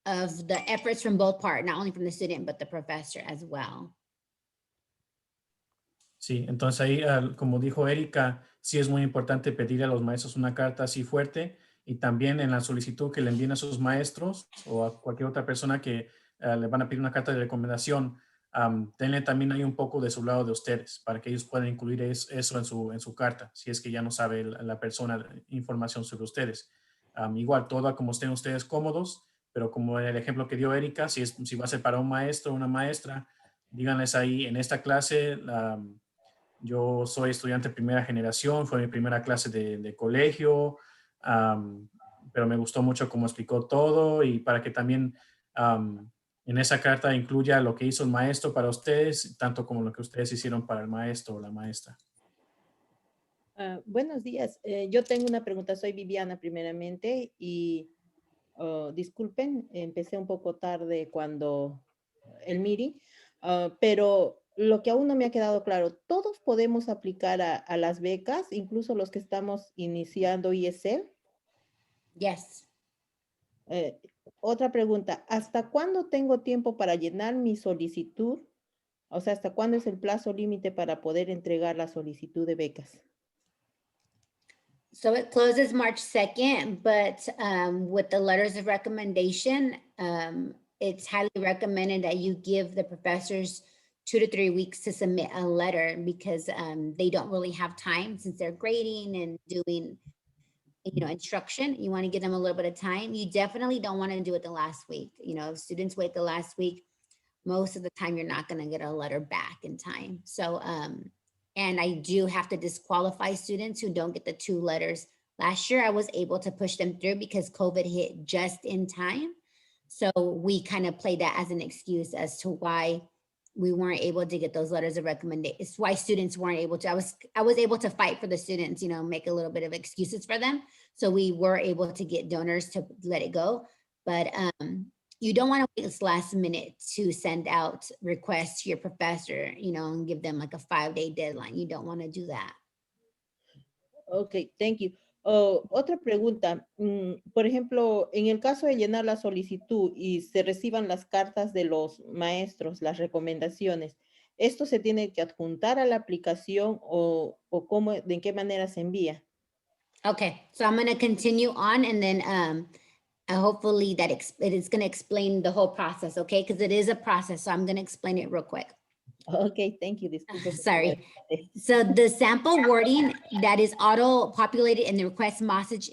of the efforts from both parts, not only from the student, but the professor as well. Sí, entonces ahí, como dijo Erika, sí es muy importante pedirle a los maestros una carta así fuerte, y también en la solicitud que le envíen a sus maestros o a cualquier otra persona que le van a pedir una carta de recomendación, denle también ahí un poco de su lado de ustedes para que ellos puedan incluir eso en su carta, si es que ya no sabe la persona información sobre ustedes. Igual, todo como estén ustedes cómodos, pero como en el ejemplo que dio Erika, si va a ser para un maestro o una maestra, díganles ahí, en esta clase, yo soy estudiante de primera generación, fue mi primera clase de colegio, pero me gustó mucho cómo explicó todo, y para que también en esa carta incluya lo que hizo el maestro para ustedes, tanto como lo que ustedes hicieron para el maestro o la maestra. Buenos días. Yo tengo una pregunta. Soy Viviana primeramente y disculpen, empecé un poco tarde cuando el meeting, pero lo que aún no me ha quedado claro, ¿todos podemos aplicar a las becas, incluso los que estamos iniciando ESL? Yes. Otra pregunta, ¿hasta cuándo tengo tiempo para llenar mi solicitud? O sea, ¿hasta cuándo es el plazo límite para poder entregar la solicitud de becas? So it closes March 2nd, but with the letters of recommendation, it's highly recommended that you give the professors 2 to 3 weeks to submit a letter, because they don't really have time since they're grading and doing, instruction. You want to give them a little bit of time. You definitely don't want to do it the last week. If students wait the last week, most of the time you're not going to get a letter back in time. So, and I do have to disqualify students who don't get the 2 letters. Last year, I was able to push them through because COVID hit just in time. So we kind of played that as an excuse as to why we weren't able to get those letters of recommendation. It's why students weren't able to. I was able to fight for the students, make a little bit of excuses for them. So we were able to get donors to let it go. But you don't want to wait this last minute to send out requests to your professor, and give them like a 5-day deadline. You don't want to do that. Okay, thank you. Otra pregunta, por ejemplo, en el caso de llenar la solicitud y se reciban las cartas de los maestros, las recomendaciones, ¿esto se tiene que adjuntar a la aplicación o cómo, de qué manera se envía? Okay, so I'm going to continue on, and then hopefully that it is going to explain the whole process, okay? Because it is a process, so I'm going to explain it real quick. Okay, thank you. Sorry. So the sample wording that is auto-populated in the request message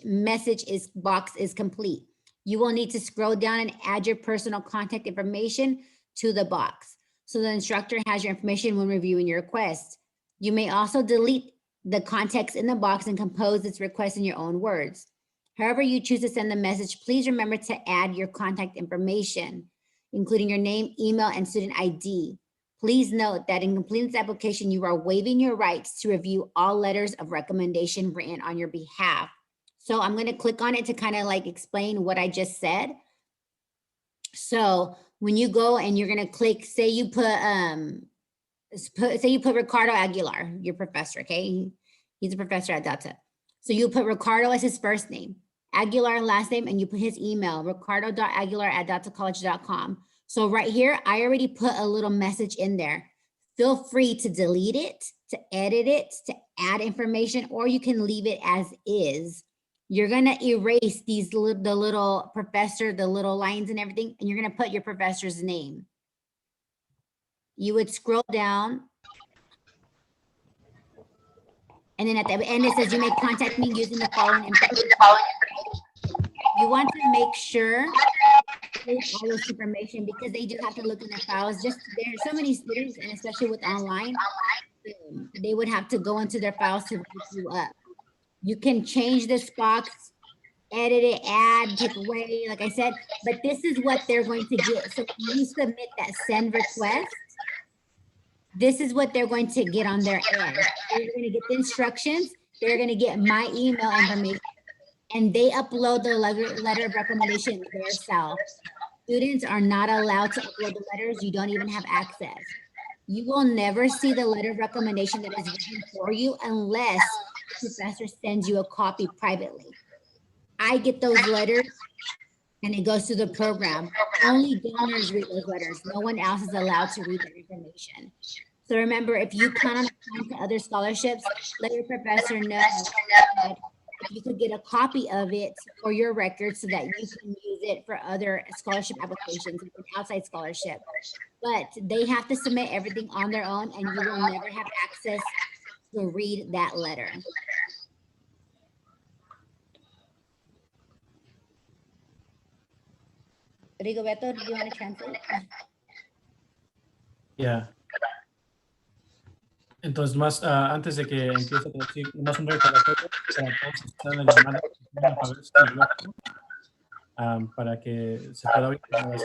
box is complete. You will need to scroll down and add your personal contact information to the box, so the instructor has your information when reviewing your request. You may also delete the context in the box and compose its request in your own words. However you choose to send the message, please remember to add your contact information, including your name, email, and student ID. Please note that in completing this application, you are waiving your rights to review all letters of recommendation written on your behalf. So I'm going to click on it to kind of like explain what I just said. So when you go and you're going to click, say you put Ricardo Aguilar, your professor, okay? He's a professor at Delta. So you put Ricardo as his first name, Aguilar last name, and you put his email, ricardo.aguilar@deltacollege.com. So right here, I already put a little message in there. Feel free to delete it, to edit it, to add information, or you can leave it as is. You're gonna erase the little professor, the little lines and everything, and you're gonna put your professor's name. You would scroll down. And then at the end, it says you may contact me using the following information. You want to make sure all this information, because they do have to look in their files. Just there are so many students, and especially with online, they would have to go into their files to look you up. You can change this box, edit it, add, take away, like I said, but this is what they're going to get. So when you submit that send request, this is what they're going to get on their end. They're going to get the instructions. They're going to get my email information, and they upload the letter of recommendation themselves. Students are not allowed to upload the letters. You don't even have access. You will never see the letter of recommendation that is written for you unless the professor sends you a copy privately. I get those letters and it goes to the program. Only donors read those letters. No one else is allowed to read that information. So remember, if you plan on applying to other scholarships, let your professor know that if you could get a copy of it for your record so that you can use it for other scholarship applications, like an outside scholarship. But they have to submit everything on their own, and you will never have access to read that letter. Rigoberto, do you want to translate? Yeah. Entonces, más antes de que empiece a traducir, más un recordatorio para todos que están en la llamada, para que se pueda oír la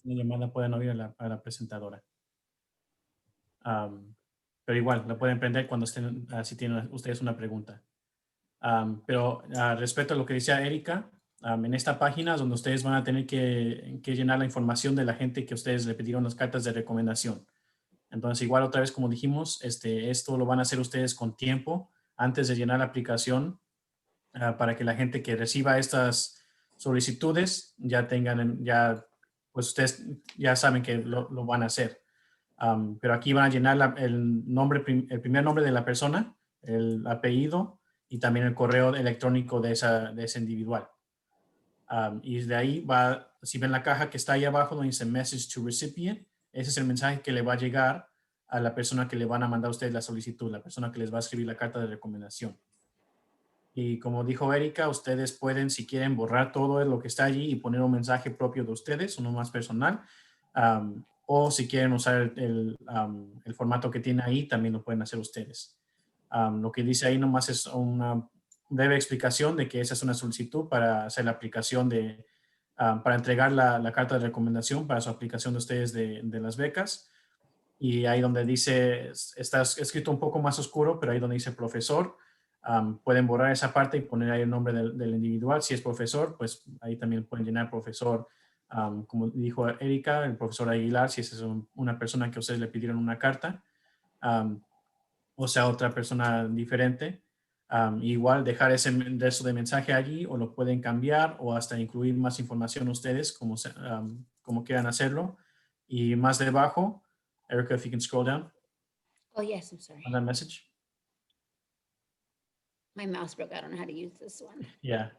llamada, pueden oír a la presentadora. Pero igual, la pueden prender cuando estén, si tienen ustedes una pregunta. Pero respecto a lo que decía Erika, en esta página es donde ustedes van a tener que llenar la información de la gente que ustedes le pidieron las cartas de recomendación. Entonces, igual otra vez, como dijimos, esto lo van a hacer ustedes con tiempo antes de llenar la aplicación para que la gente que reciba estas solicitudes ya tengan, pues ustedes ya saben que lo van a hacer. Pero aquí van a llenar el primer nombre de la persona, el apellido y también el correo electrónico de ese individual. Y de ahí si ven la caja que está ahí abajo donde dice Message to Recipient, ese es el mensaje que le va a llegar a la persona que le van a mandar a ustedes la solicitud, la persona que les va a escribir la carta de recomendación. Y como dijo Erika, ustedes pueden, si quieren, borrar todo lo que está allí y poner un mensaje propio de ustedes, uno más personal. O si quieren usar el formato que tiene ahí, también lo pueden hacer ustedes. Lo que dice ahí nomás es una breve explicación de que esa es una solicitud para hacer la aplicación para entregar la carta de recomendación para su aplicación de ustedes de las becas. Y ahí donde dice, está escrito un poco más oscuro, pero ahí donde dice profesor, pueden borrar esa parte y poner ahí el nombre del individual. Si es profesor, pues ahí también pueden llenar profesor, como dijo Erika, el profesor Aguilar, si es una persona que ustedes le pidieron una carta, o sea, otra persona diferente. Igual dejar ese resto de mensaje allí, o lo pueden cambiar o hasta incluir más información ustedes como quieran hacerlo. Y más debajo, Erika, if you can scroll down. Oh, yes, I'm sorry. On that message. My mouse broke. I don't know how to use this one. Yeah.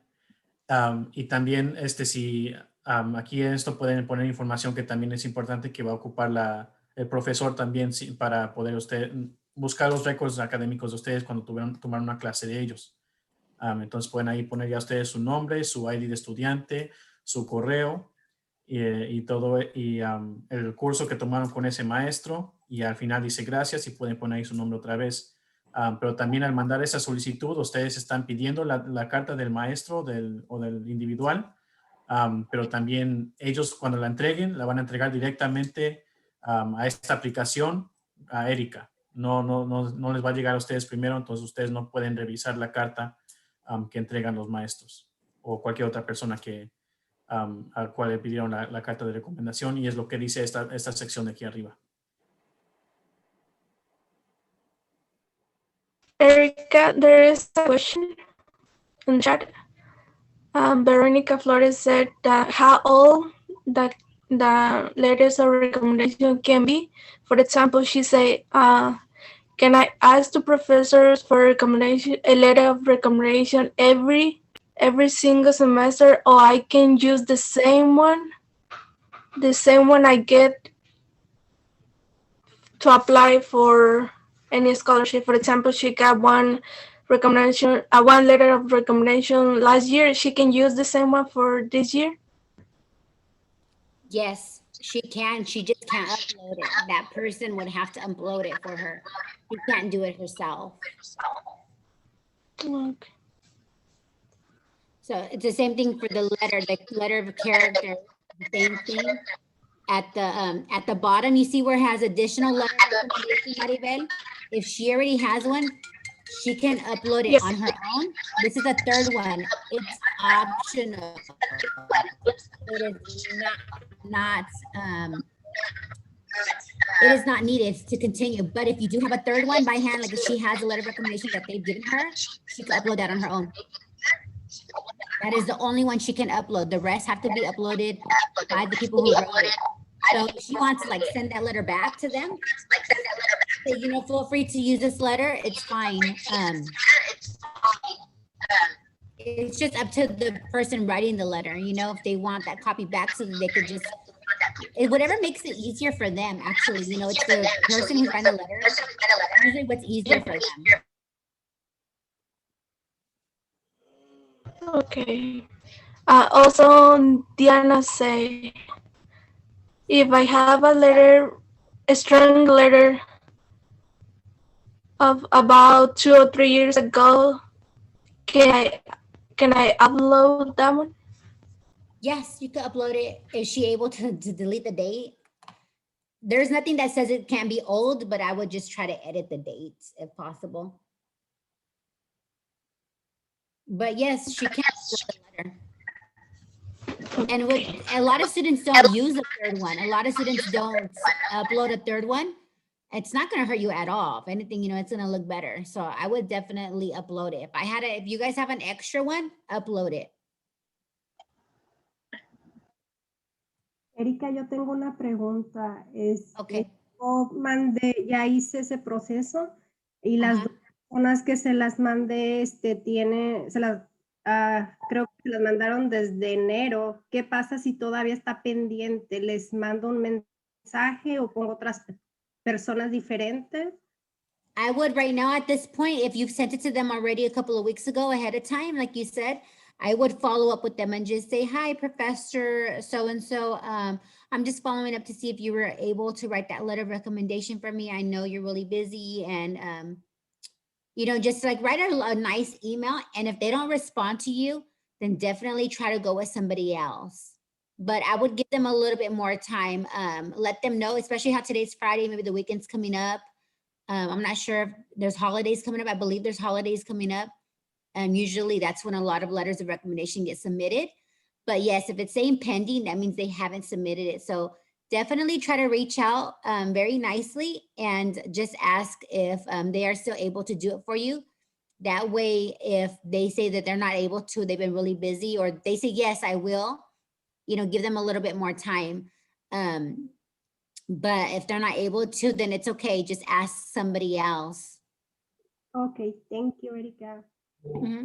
Y también si aquí en esto pueden poner información que también es importante que va a ocupar el profesor también para poder buscar los récords académicos de ustedes cuando tomaron una clase de ellos. Entonces pueden ahí poner ya ustedes su nombre, su ID de estudiante, su correo y todo, y el curso que tomaron con ese maestro, y al final dice gracias y pueden poner ahí su nombre otra vez. Pero también al mandar esa solicitud, ustedes están pidiendo la carta del maestro o del individual, pero también ellos cuando la entreguen, la van a entregar directamente a esta aplicación, a Erika. No les va a llegar a ustedes primero, entonces ustedes no pueden revisar la carta que entregan los maestros o cualquier otra persona al cual le pidieron la carta de recomendación, y es lo que dice esta sección de aquí arriba. Erika, there is a question in chat. Veronica Flores said that how old the letters of recommendation can be. For example, she said, can I ask the professors for a letter of recommendation every single semester, or I can use the same one I get to apply for any scholarship? For example, she got one letter of recommendation last year. She can use the same one for this year? Yes, she can. She just can't upload it. That person would have to upload it for her. She can't do it herself. Okay. So it's the same thing for the letter of character, same thing. At the bottom, you see where it has additional letter recommendation, Maribel? If she already has one, she can upload it Yes. on her own. This is a third one. It's optional. It is not needed to continue. But if you do have a third one by hand, like if she has a letter of recommendation that they've given her, she can upload that on her own. That is the only one she can upload. The rest have to be uploaded by the people who wrote it. So if she wants to like send that letter back to them, say, you know, feel free to use this letter. It's fine. It's just up to the person writing the letter, you know, if they want that copy back so that they could just, whatever makes it easier for them, actually, you know, it's the person who's writing the letter, usually what's easier for them. Okay. Also, Diana say, if I have a strong letter of about 2 or 3 years ago, can I upload that one? Yes, you could upload it. Is she able to delete the date? There's nothing that says it can't be old, but I would just try to edit the dates if possible. But yes, she can upload the letter. And with a lot of students don't use a third one. A lot of students don't upload a third one. It's not going to hurt you at all. If anything, you know, it's going to look better. So I would definitely upload it. If you guys have an extra one, upload it. Erika, yo tengo una pregunta. Okay. Yo ya hice ese proceso y las dos personas que se las mandé, creo que se las mandaron desde enero. ¿Qué pasa si todavía está pendiente? ¿Les mando un mensaje o pongo otras personas diferentes? I would right now at this point, if you've sent it to them already a couple of weeks ago ahead of time, like you said, I would follow up with them and just say, hi, Professor so-and-so. I'm just following up to see if you were able to write that letter of recommendation for me. I know you're really busy and, you know, just like write a nice email. And if they don't respond to you, then definitely try to go with somebody else. But I would give them a little bit more time. Let them know, especially how today's Friday, maybe the weekend's coming up. I'm not sure if there's holidays coming up. I believe there's holidays coming up. Usually that's when a lot of letters of recommendation get submitted. But yes, if it's saying pending, that means they haven't submitted it. So definitely try to reach out very nicely and just ask if they are still able to do it for you. That way, if they say that they're not able to, they've been really busy, or they say, yes, I will, you know, give them a little bit more time. But if they're not able to, then it's okay. Just ask somebody else. Okay, thank you, Erika. Mm-hmm.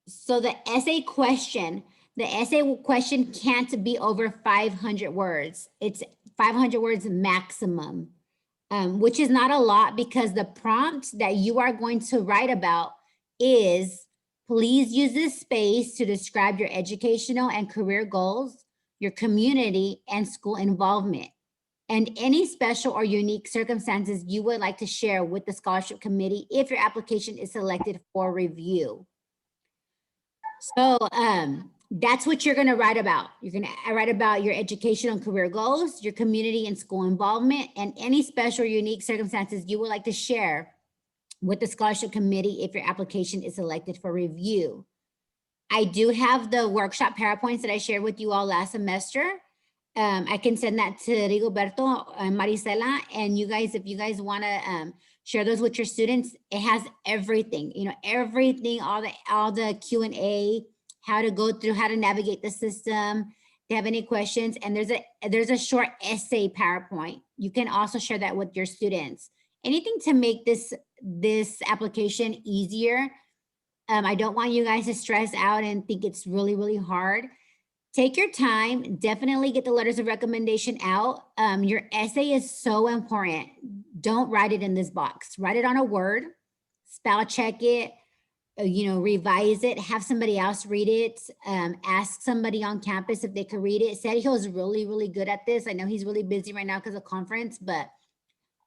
So the essay question can't be over 500 words. It's 500 words maximum, which is not a lot because the prompt that you are going to write about is, please use this space to describe your educational and career goals, your community and school involvement, and any special or unique circumstances you would like to share with the scholarship committee if your application is selected for review. So that's what you're gonna write about. You're gonna write about your educational and career goals, your community and school involvement, and any special or unique circumstances you would like to share with the scholarship committee if your application is selected for review. I do have the workshop PowerPoints that I shared with you all last semester. I can send that to Rigoberto and Marisela, and you guys, if you guys want to share those with your students, it has everything, you know, everything, all the Q&A, how to go through, how to navigate the system. If you have any questions, and there's a short essay PowerPoint. You can also share that with your students. Anything to make this application easier. I don't want you guys to stress out and think it's really, really hard. Take your time, definitely get the letters of recommendation out. Your essay is so important. Don't write it in this box. Write it on a Word, spell check it, you know, revise it, have somebody else read it, ask somebody on campus if they could read it. Sergio is really, really good at this. I know he's really busy right now because of conference, but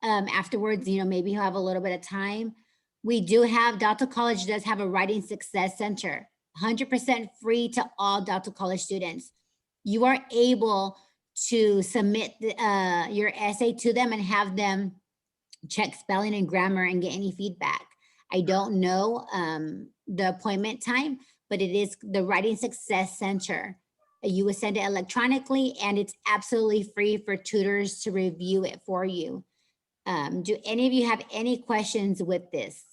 afterwards, you know, maybe he'll have a little bit of time. we do have, Delta College does have a Writing Success Center, 100% free to all Delta College students. You are able to submit your essay to them and have them check spelling and grammar and get any feedback. I don't know the appointment time, but it is the Writing Success Center. You would send it electronically, and it's absolutely free for tutors to review it for you. Do any of you have any questions with this?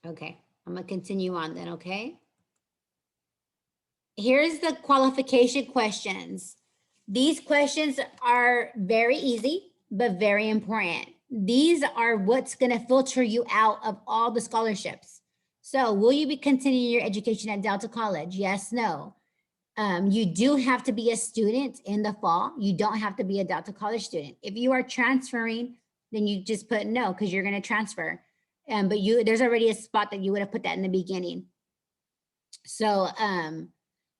Okay, I'm gonna continue on then, okay? Here's the qualification questions. These questions are very easy, but very important. These are what's gonna filter you out of all the scholarships. So will you be continuing your education at Delta College? Yes, no. You do have to be a student in the fall. You don't have to be a Delta College student. If you are transferring, then you just put no, because you're gonna transfer. But there's already a spot that you would have put that in the beginning. So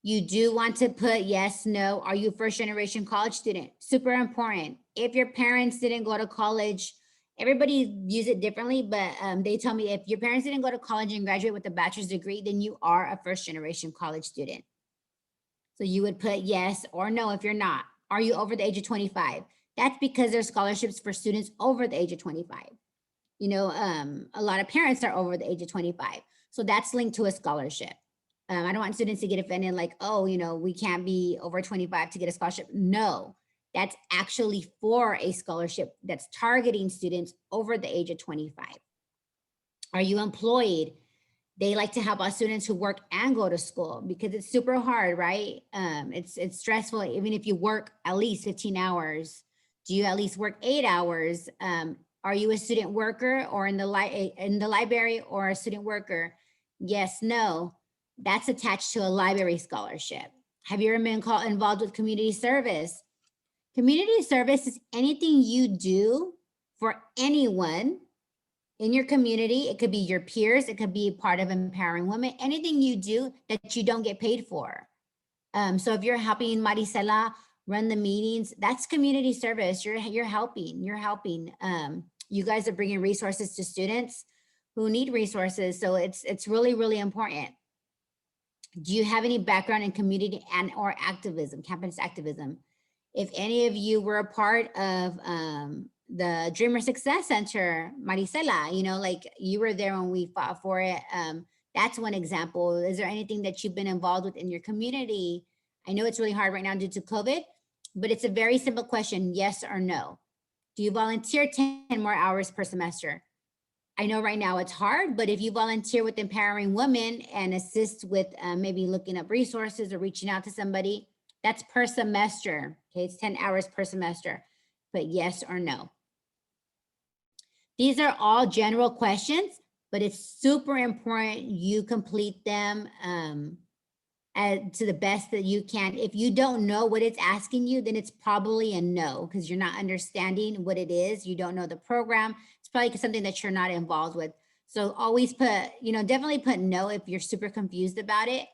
you do want to put yes, no. Are you a first generation college student? Super important. If your parents didn't go to college, everybody views it differently, but they tell me if your parents didn't go to college and graduate with a bachelor's degree, then you are a first generation college student. So you would put yes or no if you're not. Are you over the age of 25? That's because there's scholarships for students over the age of 25. You know, a lot of parents are over the age of 25. So that's linked to a scholarship. I don't want students to get offended like, oh, you know, we can't be over 25 to get a scholarship. No, that's actually for a scholarship that's targeting students over the age of 25. Are you employed? They like to help our students who work and go to school because it's super hard, right? It's stressful. Even if you work at least 15 hours, do you at least work 8 hours? Are you a student worker or in the library or a student worker? Yes, no. That's attached to a library scholarship. Have you ever been involved with community service? Community service is anything you do for anyone in your community. It could be your peers. It could be part of empowering women. Anything you do that you don't get paid for. So if you're helping Maricela run the meetings, that's community service. You're helping. You guys are bringing resources to students who need resources. So it's really, really important. Do you have any background in community and or activism, campus activism? If any of you were a part of the Dreamer Success Center, Maricela, you know, like you were there when we fought for it. That's one example. Is there anything that you've been involved with in your community? I know it's really hard right now due to COVID, but it's a very simple question, yes or no. Do you volunteer 10 more hours per semester? I know right now it's hard, but if you volunteer with Empowering Women and assist with maybe looking up resources or reaching out to somebody, that's per semester. Okay, it's 10 hours per semester, but yes or no. These are all general questions, but it's super important you complete them to the best that you can. If you don't know what it's asking you, then it's probably a no, because you're not understanding what it is. You don't know the program. It's probably something that you're not involved with. So always put, you know, definitely put no if you're super confused about it.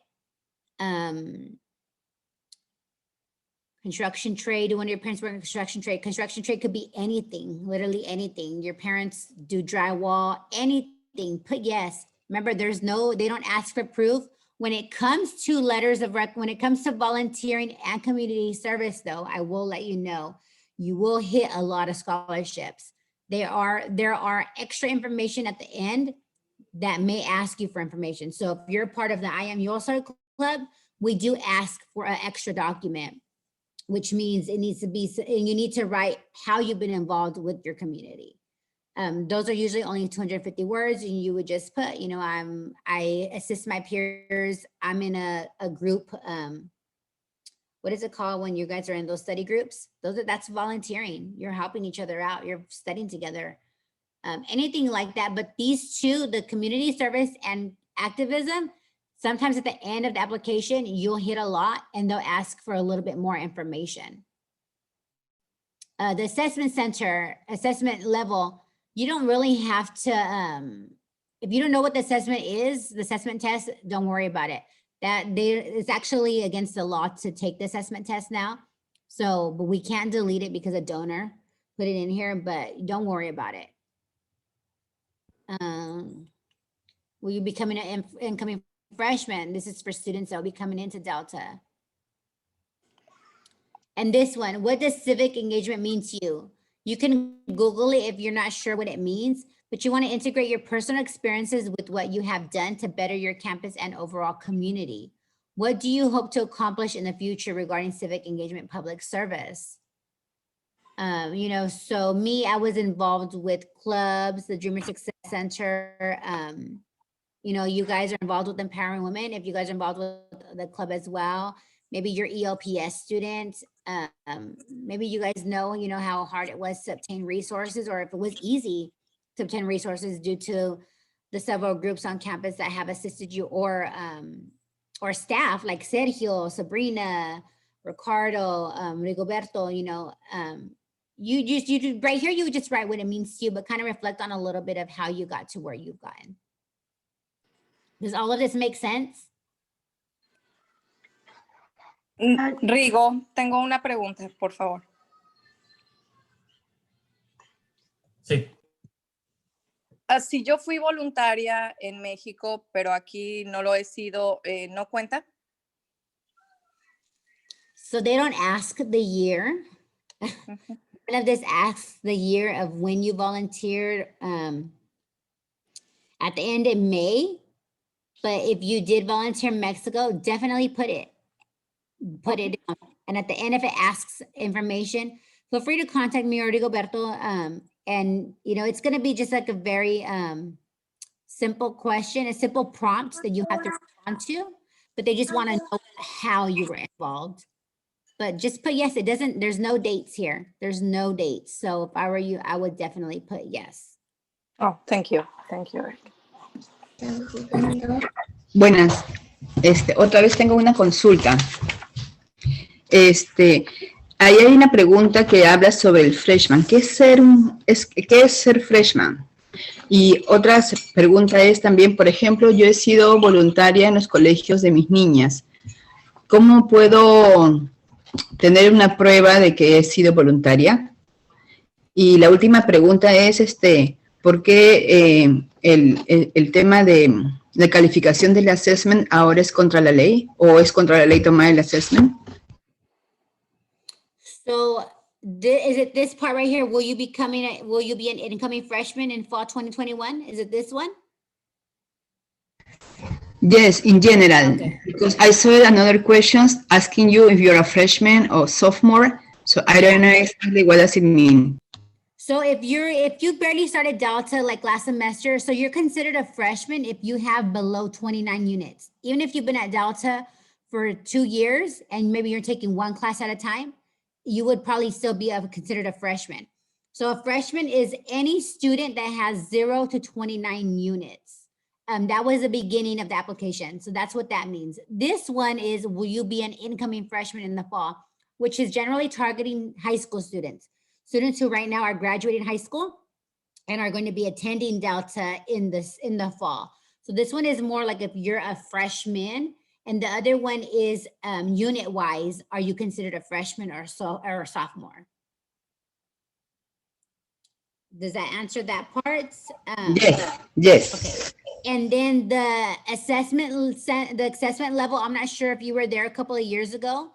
Construction trade, do one of your parents work in construction trade? Construction trade could be anything, literally anything. Your parents do drywall, anything, put yes. Remember, they don't ask for proof. When it comes to letters of when it comes to volunteering and community service though, I will let you know, you will hit a lot of scholarships. There are extra information at the end that may ask you for information. So if you're part of the I Am Your Star Club, we do ask for an extra document, which means it needs to be, and you need to write how you've been involved with your community. Those are usually only 250 words, and you would just put, you know, I assist my peers. I'm in a group. What is it called when you guys are in those study groups? That's volunteering. You're helping each other out. You're studying together. Anything like that. But these two, the community service and activism, sometimes at the end of the application, you'll hit a lot and they'll ask for a little bit more information. the assessment center, assessment level, you don't really have to, if you don't know what the assessment is, the assessment test, don't worry about it. It's actually against the law to take the assessment test now. So, but we can't delete it because a donor put it in here, but don't worry about it. Will you be coming an incoming freshman? This is for students that will be coming into Delta. And this one, what does civic engagement mean to you? You can Google it if you're not sure what it means, but you want to integrate your personal experiences with what you have done to better your campus and overall community. What do you hope to accomplish in the future regarding civic engagement public service? You know, so me, I was involved with clubs, the Dreamer Success Center. You know, you guys are involved with Empowering Women. If you guys are involved with the club as well, maybe your ELPS students, maybe you guys know, how hard it was to obtain resources, or if it was easy to obtain resources due to the several groups on campus that have assisted you, or staff like Sergio, Sabrina, Ricardo, Rigoberto, you right here, you would just write what it means to you, but kind of reflect on a little bit of how you got to where you've gotten. Does all of this make sense? Rigo, tengo una pregunta, por favor. Sí. Si yo fui voluntaria en México, pero aquí no lo he sido, ¿no cuenta? So they don't ask the year. None of this asks the year of when you volunteered. At the end, it may, but if you did volunteer in Mexico, definitely put it down. And at the end, if it asks information, feel free to contact me or Rigoberto. And it's going to be just like a very simple question, a simple prompt that you have to respond to, but they just want to know how you were involved. But just put yes. There's no dates here. There's no dates. So if I were you, I would definitely put yes. Oh, thank you. Thank you, Eric. Buenas. Otra vez tengo una consulta. Ahí hay una pregunta que habla sobre el freshman. ¿Qué es ser freshman? Y otra pregunta es también, por ejemplo, yo he sido voluntaria en los colegios de mis niñas. ¿Cómo puedo tener una prueba de que he sido voluntaria? Y la última pregunta es, ¿por qué el tema de la calificación del assessment ahora es contra la ley, o es contra la ley tomar el assessment? So is it this part right here? Will you be an incoming freshman in fall 2021? Is it this one? Yes, in general, Okay. because I saw another questions asking you if you're a freshman or sophomore, so I don't know exactly what does it mean. So if you barely started Delta like last semester, so you're considered a freshman if you have below 29 units. Even if you've been at Delta for 2 years and maybe you're taking one class at a time, you would probably still be considered a freshman. So a freshman is any student that has 0 to 29 units. That was the beginning of the application. So that's what that means. This one is, will you be an incoming freshman in the fall, which is generally targeting high school students who right now are graduating high school and are going to be attending Delta in the fall. So this one is more like if you're a freshman, and the other one is unit wise, are you considered a freshman or a sophomore? Does that answer that part? Yes. Okay. And then the assessment level, I'm not sure if you were there a couple of years ago.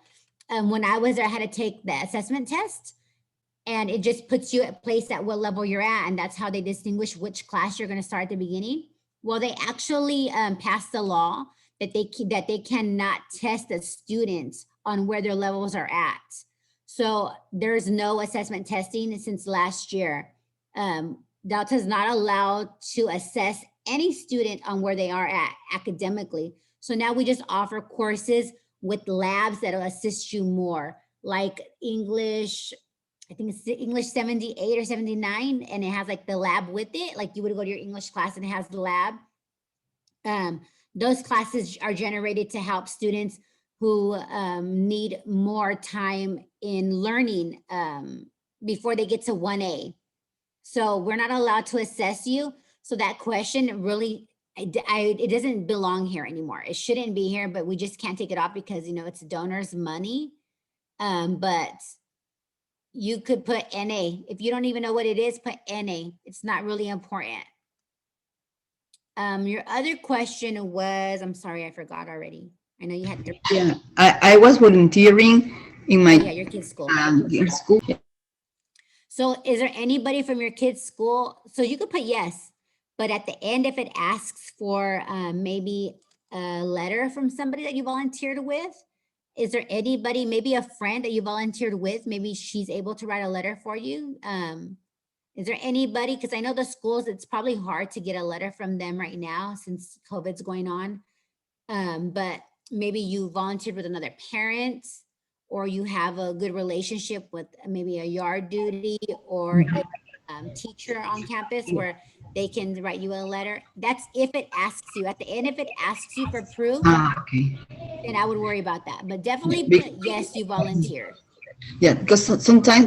When I was there, I had to take the assessment test, and it just puts you at place at what level you're at, and that's how they distinguish which class you're going to start at the beginning. Well, they actually passed the law that they cannot test the students on where their levels are at. So there's no assessment testing since last year. Delta is not allowed to assess any student on where they are at academically. So now we just offer courses with labs that'll assist you more, like English, I think it's English 78 or 79, and it has like the lab with it. Like you would go to your English class and it has the lab. Those classes are generated to help students who need more time in learning before they get to 1A. So we're not allowed to assess you. So that question really, it doesn't belong here anymore. It shouldn't be here, but we just can't take it off because, you know, it's donors' money. But you could put NA. If you don't even know what it is, put NA. It's not really important. Your other question was, I'm sorry, I forgot already. I know you had 3. Yeah, I was volunteering in my your kid's school. in school. So is there anybody from your kid's school? So you could put yes, but at the end, if it asks for maybe a letter from somebody that you volunteered with, is there anybody, maybe a friend that you volunteered with, maybe she's able to write a letter for you? Is there anybody, because I know the schools, it's probably hard to get a letter from them right now since COVID's going on. But maybe you volunteered with another parent, or you have a good relationship with maybe a yard duty or a teacher on campus where they can write you a letter. That's if it asks you. At the end, if it asks you for proof, Okay. then I would worry about that. But definitely put yes, you volunteered. Yeah, because sometimes,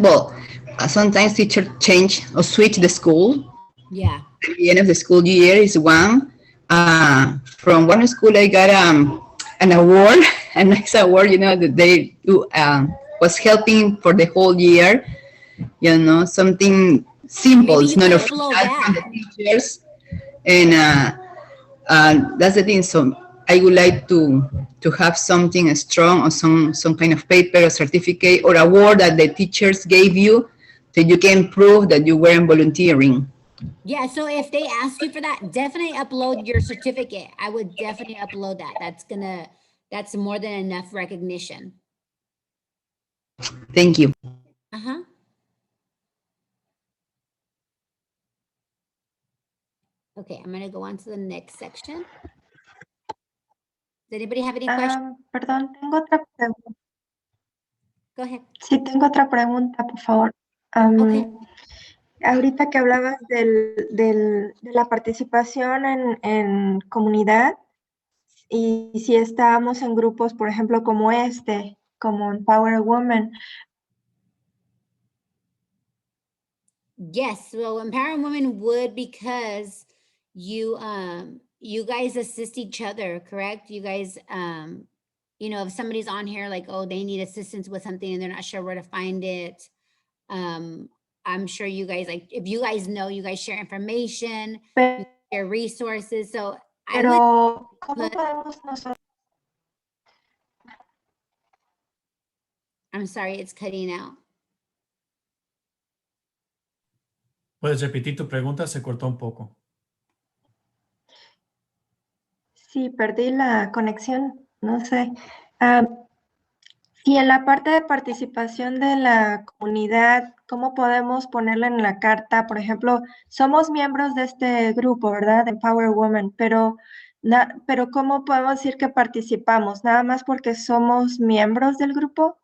sometimes teachers change or switch the school. Yeah. At the end of the school year is one. From one school, I got an award, a nice award, you know, that they was helping for the whole year, you know, something simple. It's not official from the teachers. And that's the thing. So I would like to have something strong or some kind of paper or certificate or award that the teachers gave you so you can prove that you weren't volunteering. Yeah, so if they ask you for that, definitely upload your certificate. I would definitely upload that. That's more than enough recognition. Thank you. Uh-huh. Okay, I'm gonna go on to the next section. Does anybody have any questions? Perdón, tengo otra pregunta. Go ahead. Sí, tengo otra pregunta, por favor. Okay. Ahorita que hablabas de la participación en comunidad y si estábamos en grupos, por ejemplo, como como Empower Women. Yes, well, Empower Women would, because you guys assist each other, correct? You guys, you know, if somebody's on here like, oh, they need assistance with something and they're not sure where to find it, I'm sure you guys, like, if you guys know, you guys share information, you share resources. So Pero, ¿cómo podemos nosotros? I'm sorry, it's cutting out. ¿Puedes repetir tu pregunta? Se cortó un poco. Sí, perdí la conexión, no sé. Y en la parte de participación de la comunidad, ¿cómo podemos ponerla en la carta? Por ejemplo, somos miembros de este grupo, ¿verdad? Empower Women, pero ¿cómo podemos decir que participamos? ¿Nada más porque somos miembros del grupo?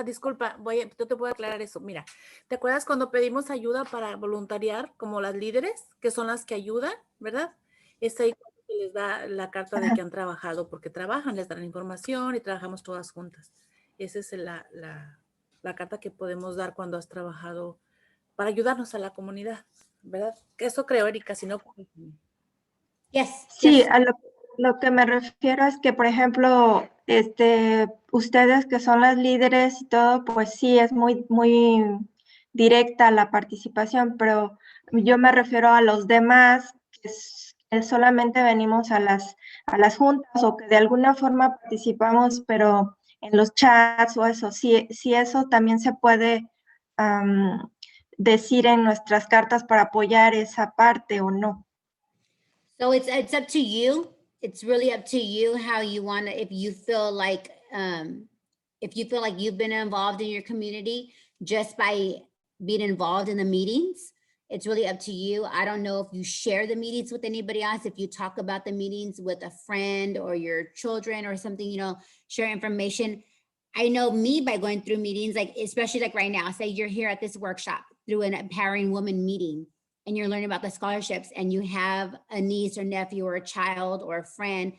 Disculpa, yo te puedo aclarar eso. Mira, ¿te acuerdas cuando pedimos ayuda para voluntariar como las líderes, que son las que ayudan, verdad? Es ahí cuando se les da la carta de que han trabajado, porque trabajan, les dan información y trabajamos todas juntas. Esa es la carta que podemos dar cuando has trabajado para ayudarnos a la comunidad, ¿verdad? Que eso creo, Erika, si no... Yes. Sí, yes. a lo que me refiero es que, por ejemplo, ustedes que son las líderes y todo, pues sí, es muy, muy directa la participación, pero yo me refiero a los demás, que solamente venimos a las juntas o que de alguna forma participamos, pero en los chats o eso, si eso también se puede decir en nuestras cartas para apoyar esa parte o no. So it's up to you. It's really up to you how you want to, if you feel like you've been involved in your community just by being involved in the meetings, it's really up to you. I don't know if you share the meetings with anybody else, if you talk about the meetings with a friend or your children or something, you know, share information. I know me by going through meetings, like, especially like right now, say you're here at this workshop through an Empowering Woman meeting, and you're learning about the scholarships, and you have a niece or nephew or a child or a friend,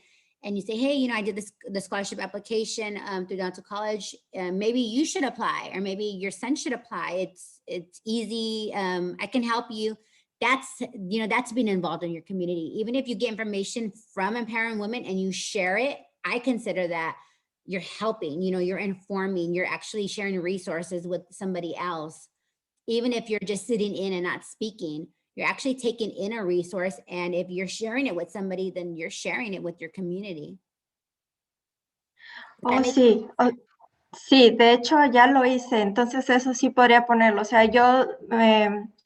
and you say, hey, you know, I did the scholarship application through Delta College. Maybe you should apply, or maybe your son should apply. It's easy. I can help you. That's, you know, that's being involved in your community. Even if you get information from empowering women and you share it, I consider that you're helping, you know, you're informing, you're actually sharing resources with somebody else. Even if you're just sitting in and not speaking, you're actually taking in a resource. And if you're sharing it with somebody, then you're sharing it with your community. Oh, sí. Sí, de hecho ya lo hice, entonces eso sí podría ponerlo. O sea, yo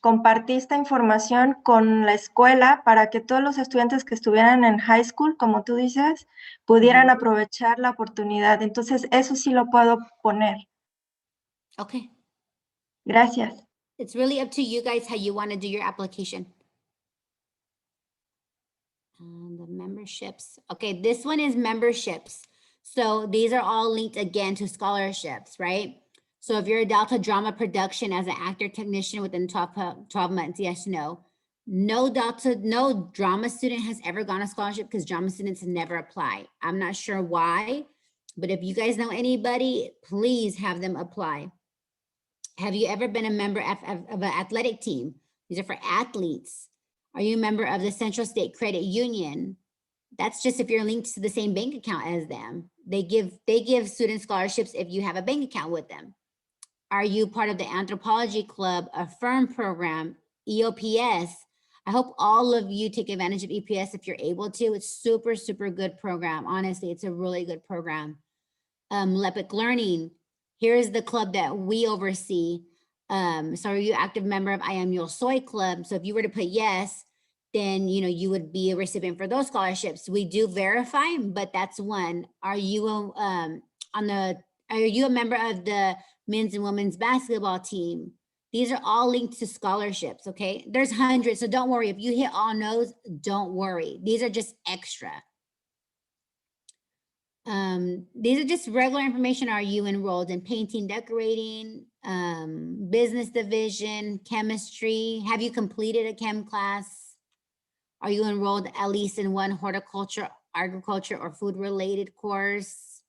compartí esta información con la escuela para que todos los estudiantes que estuvieran en high school, como tú dices, pudieran aprovechar la oportunidad. Entonces, eso sí lo puedo poner. Okay. Gracias. It's really up to you guys how you want to do your application. The memberships. Okay, this one is memberships. So these are all linked again to scholarships, right? So if you're a Delta drama production as an actor technician within 12 months, yes, no. No drama student has ever gone on scholarship because drama students never apply. I'm not sure why, but if you guys know anybody, please have them apply. Have you ever been a member of an athletic team? These are for athletes. Are you a member of the Central State Credit Union? That's just if you're linked to the same bank account as them. They give student scholarships if you have a bank account with them. Are you part of the Anthropology Club, a firm program, EOPS? I hope all of you take advantage of EPS if you're able to. It's super, super good program. Honestly, it's a really good program. LEPIC Learning, here's the club that we oversee. So are you active member of I Am Your Soy Club? So if you were to put yes, then you know you would be a recipient for those scholarships. We do verify, but that's one. Are you a member of the men's and women's basketball team? These are all linked to scholarships, okay? There's hundreds, so don't worry. If you hit all no's, don't worry. These are just extra. These are just regular information. Are you enrolled in painting, decorating, business division, chemistry? Have you completed a chem class? Are you enrolled at least in one horticulture, agriculture, or food-related course?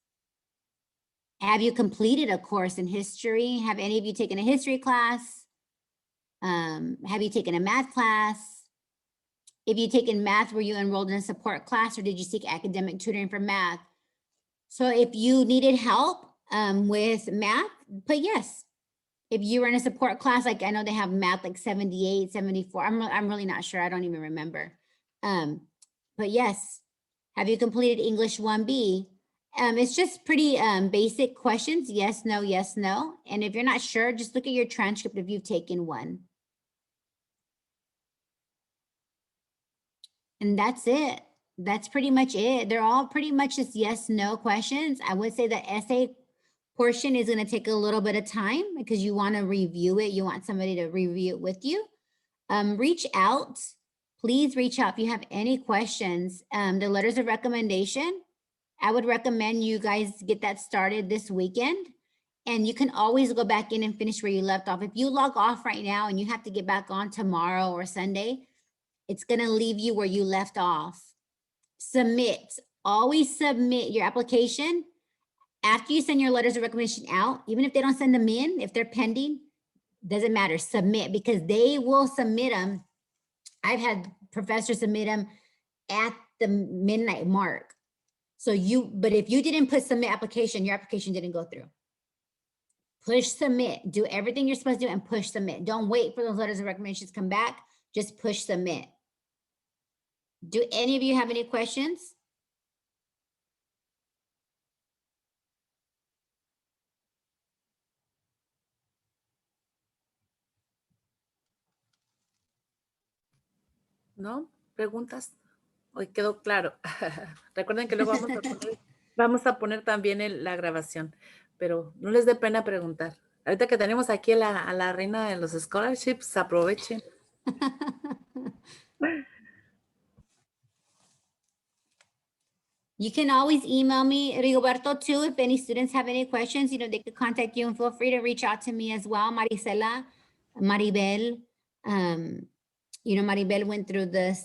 Have you completed a course in history? Have any of you taken a history class? Have you taken a math class? If you taken math, were you enrolled in a support class, or did you seek academic tutoring for math? So if you needed help with math, put yes. If you were in a support class, like I know they have math like 78, 74. I'm really not sure. I don't even remember. But yes, have you completed English 1B? It's just pretty basic questions. Yes, no, yes, no. And if you're not sure, just look at your transcript if you've taken one. And that's it. That's pretty much it. They're all pretty much just yes, no questions. I would say the essay portion is going to take a little bit of time because you want to review it. You want somebody to review it with you. Reach out. Please reach out if you have any questions. The letters of recommendation, I would recommend you guys get that started this weekend. And you can always go back in and finish where you left off. If you log off right now and you have to get back on tomorrow or Sunday, it's going to leave you where you left off. Submit. Always submit your application. After you send your letters of recommendation out, even if they don't send them in, if they're pending, doesn't matter, submit, because they will submit them. I've had professors submit them at the midnight mark. So but if you didn't put submit application, your application didn't go through. Push submit, do everything you're supposed to do and push submit. Don't wait for those letters of recommendations to come back, just push submit. Do any of you have any questions? ¿No? ¿Preguntas? Hoy quedó claro. Recuerden que luego vamos a poner también la grabación, pero no les dé pena preguntar. Ahorita que tenemos aquí a la reina de los scholarships, aprovechen. You can always email me, Rigoberto, too, if any students have any questions, you know, they could contact you, and feel free to reach out to me as well. Maricela, Maribel, you know, Maribel went through the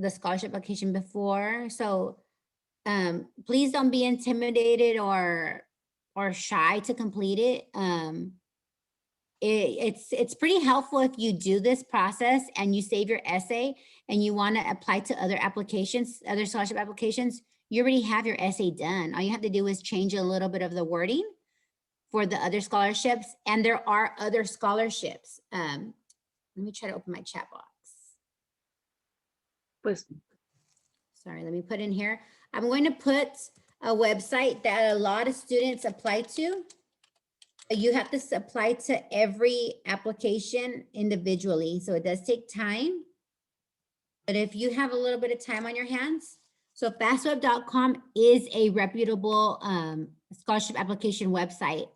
scholarship application before. So please don't be intimidated or shy to complete it. It's pretty helpful if you do this process and you save your essay and you want to apply to other applications, other scholarship applications. You already have your essay done. All you have to do is change a little bit of the wording for the other scholarships, and there are other scholarships. Let me try to open my chat box. Pues, sorry, let me put in here. I'm going to put a website that a lot of students apply to. You have to apply to every application individually, so it does take time. But if you have a little bit of time on your hands, so fastweb.com is a reputable scholarship application website.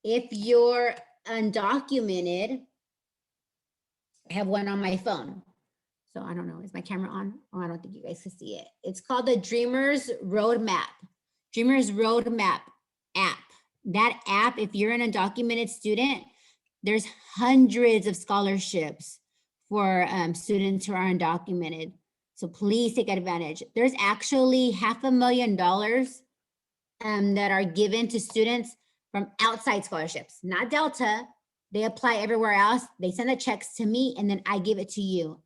If you're undocumented, I have one on my phone. So I don't know, is my camera on? Oh, I don't think you guys can see it. It's called the Dreamers Roadmap. Dreamers Roadmap app. That app, if you're an undocumented student, there's hundreds of scholarships for students who are undocumented. So please take advantage. There's actually $500,000 that are given to students from outside scholarships, not Delta. They apply everywhere else. They send the checks to me and then I give it to you.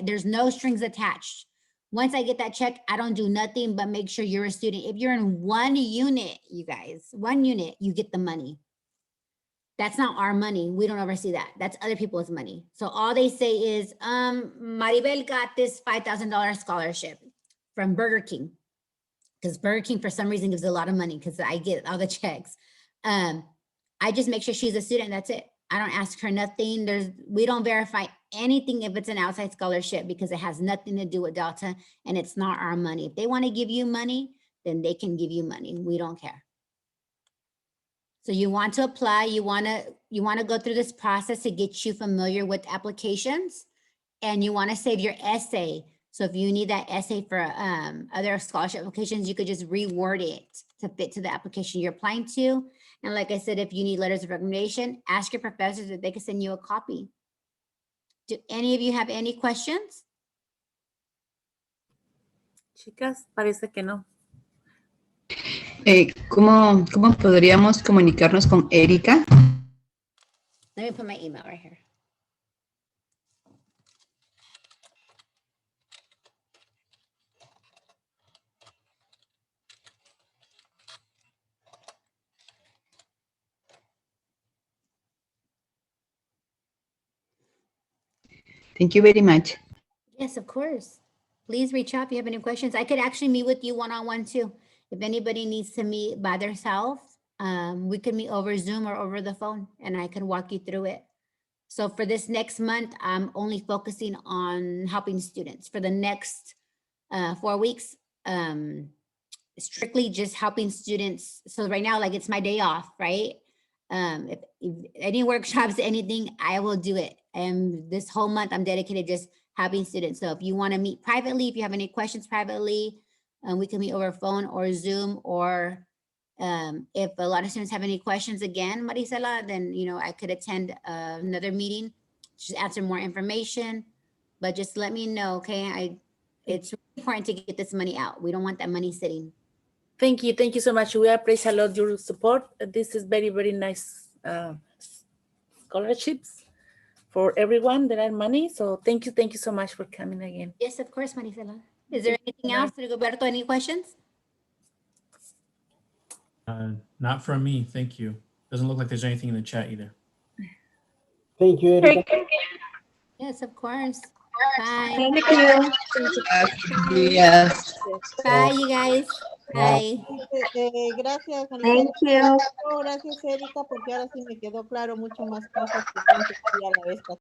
There's no strings attached. Once I get that check, I don't do nothing but make sure you're a student. If you're in one unit, you guys, one unit, you get the money. That's not our money. We don't oversee that. That's other people's money. So all they say is, Maribel got this $5,000 scholarship from Burger King, because Burger King for some reason gives a lot of money because I get all the checks. I just make sure she's a student. That's it. I don't ask her nothing. We don't verify anything if it's an outside scholarship because it has nothing to do with Delta and it's not our money. If they want to give you money, then they can give you money. We don't care. So you want to apply, you want to go through this process to get you familiar with applications, and you want to save your essay. So if you need that essay for other scholarship applications, you could just reword it to fit to the application you're applying to. And like I said, if you need letters of recommendation, ask your professors if they can send you a copy. Do any of you have any questions? chicas, parece que no. ¿Cómo podríamos comunicarnos con Erika? Let me put my email right here. Thank you very much. Yes, of course. Please reach out if you have any questions. I could actually meet with you one-on-one too. If anybody needs to meet by themselves, we could meet over Zoom or over the phone and I can walk you through it. So for this next month, I'm only focusing on helping students. For the next 4 weeks, strictly just helping students. So right now, like it's my day off, right? If any workshops, anything, I will do it. And this whole month I'm dedicated just helping students. So if you want to meet privately, if you have any questions privately, we can meet over phone or Zoom, or if a lot of students have any questions again, Marisela, then, you know, I could attend another meeting, just answer more information, but just let me know, okay? It's really important to get this money out. We don't want that money sitting. Thank you so much. We appreciate a lot your support. This is very, very nice scholarships for everyone that have money. So thank you so much for coming again. Yes, of course, Marisela. Is there anything else, Rigoberto? Any questions? Not from me, thank you. Doesn't look like there's anything in the chat either. Thank you, Erika. Yes, of course. Bye. Thank you. Yes. Bye, you guys. Bye. Gracias. Thank you. Gracias, Erika, porque ahora sí me quedó claro mucho más cosas que antes sí a la vez.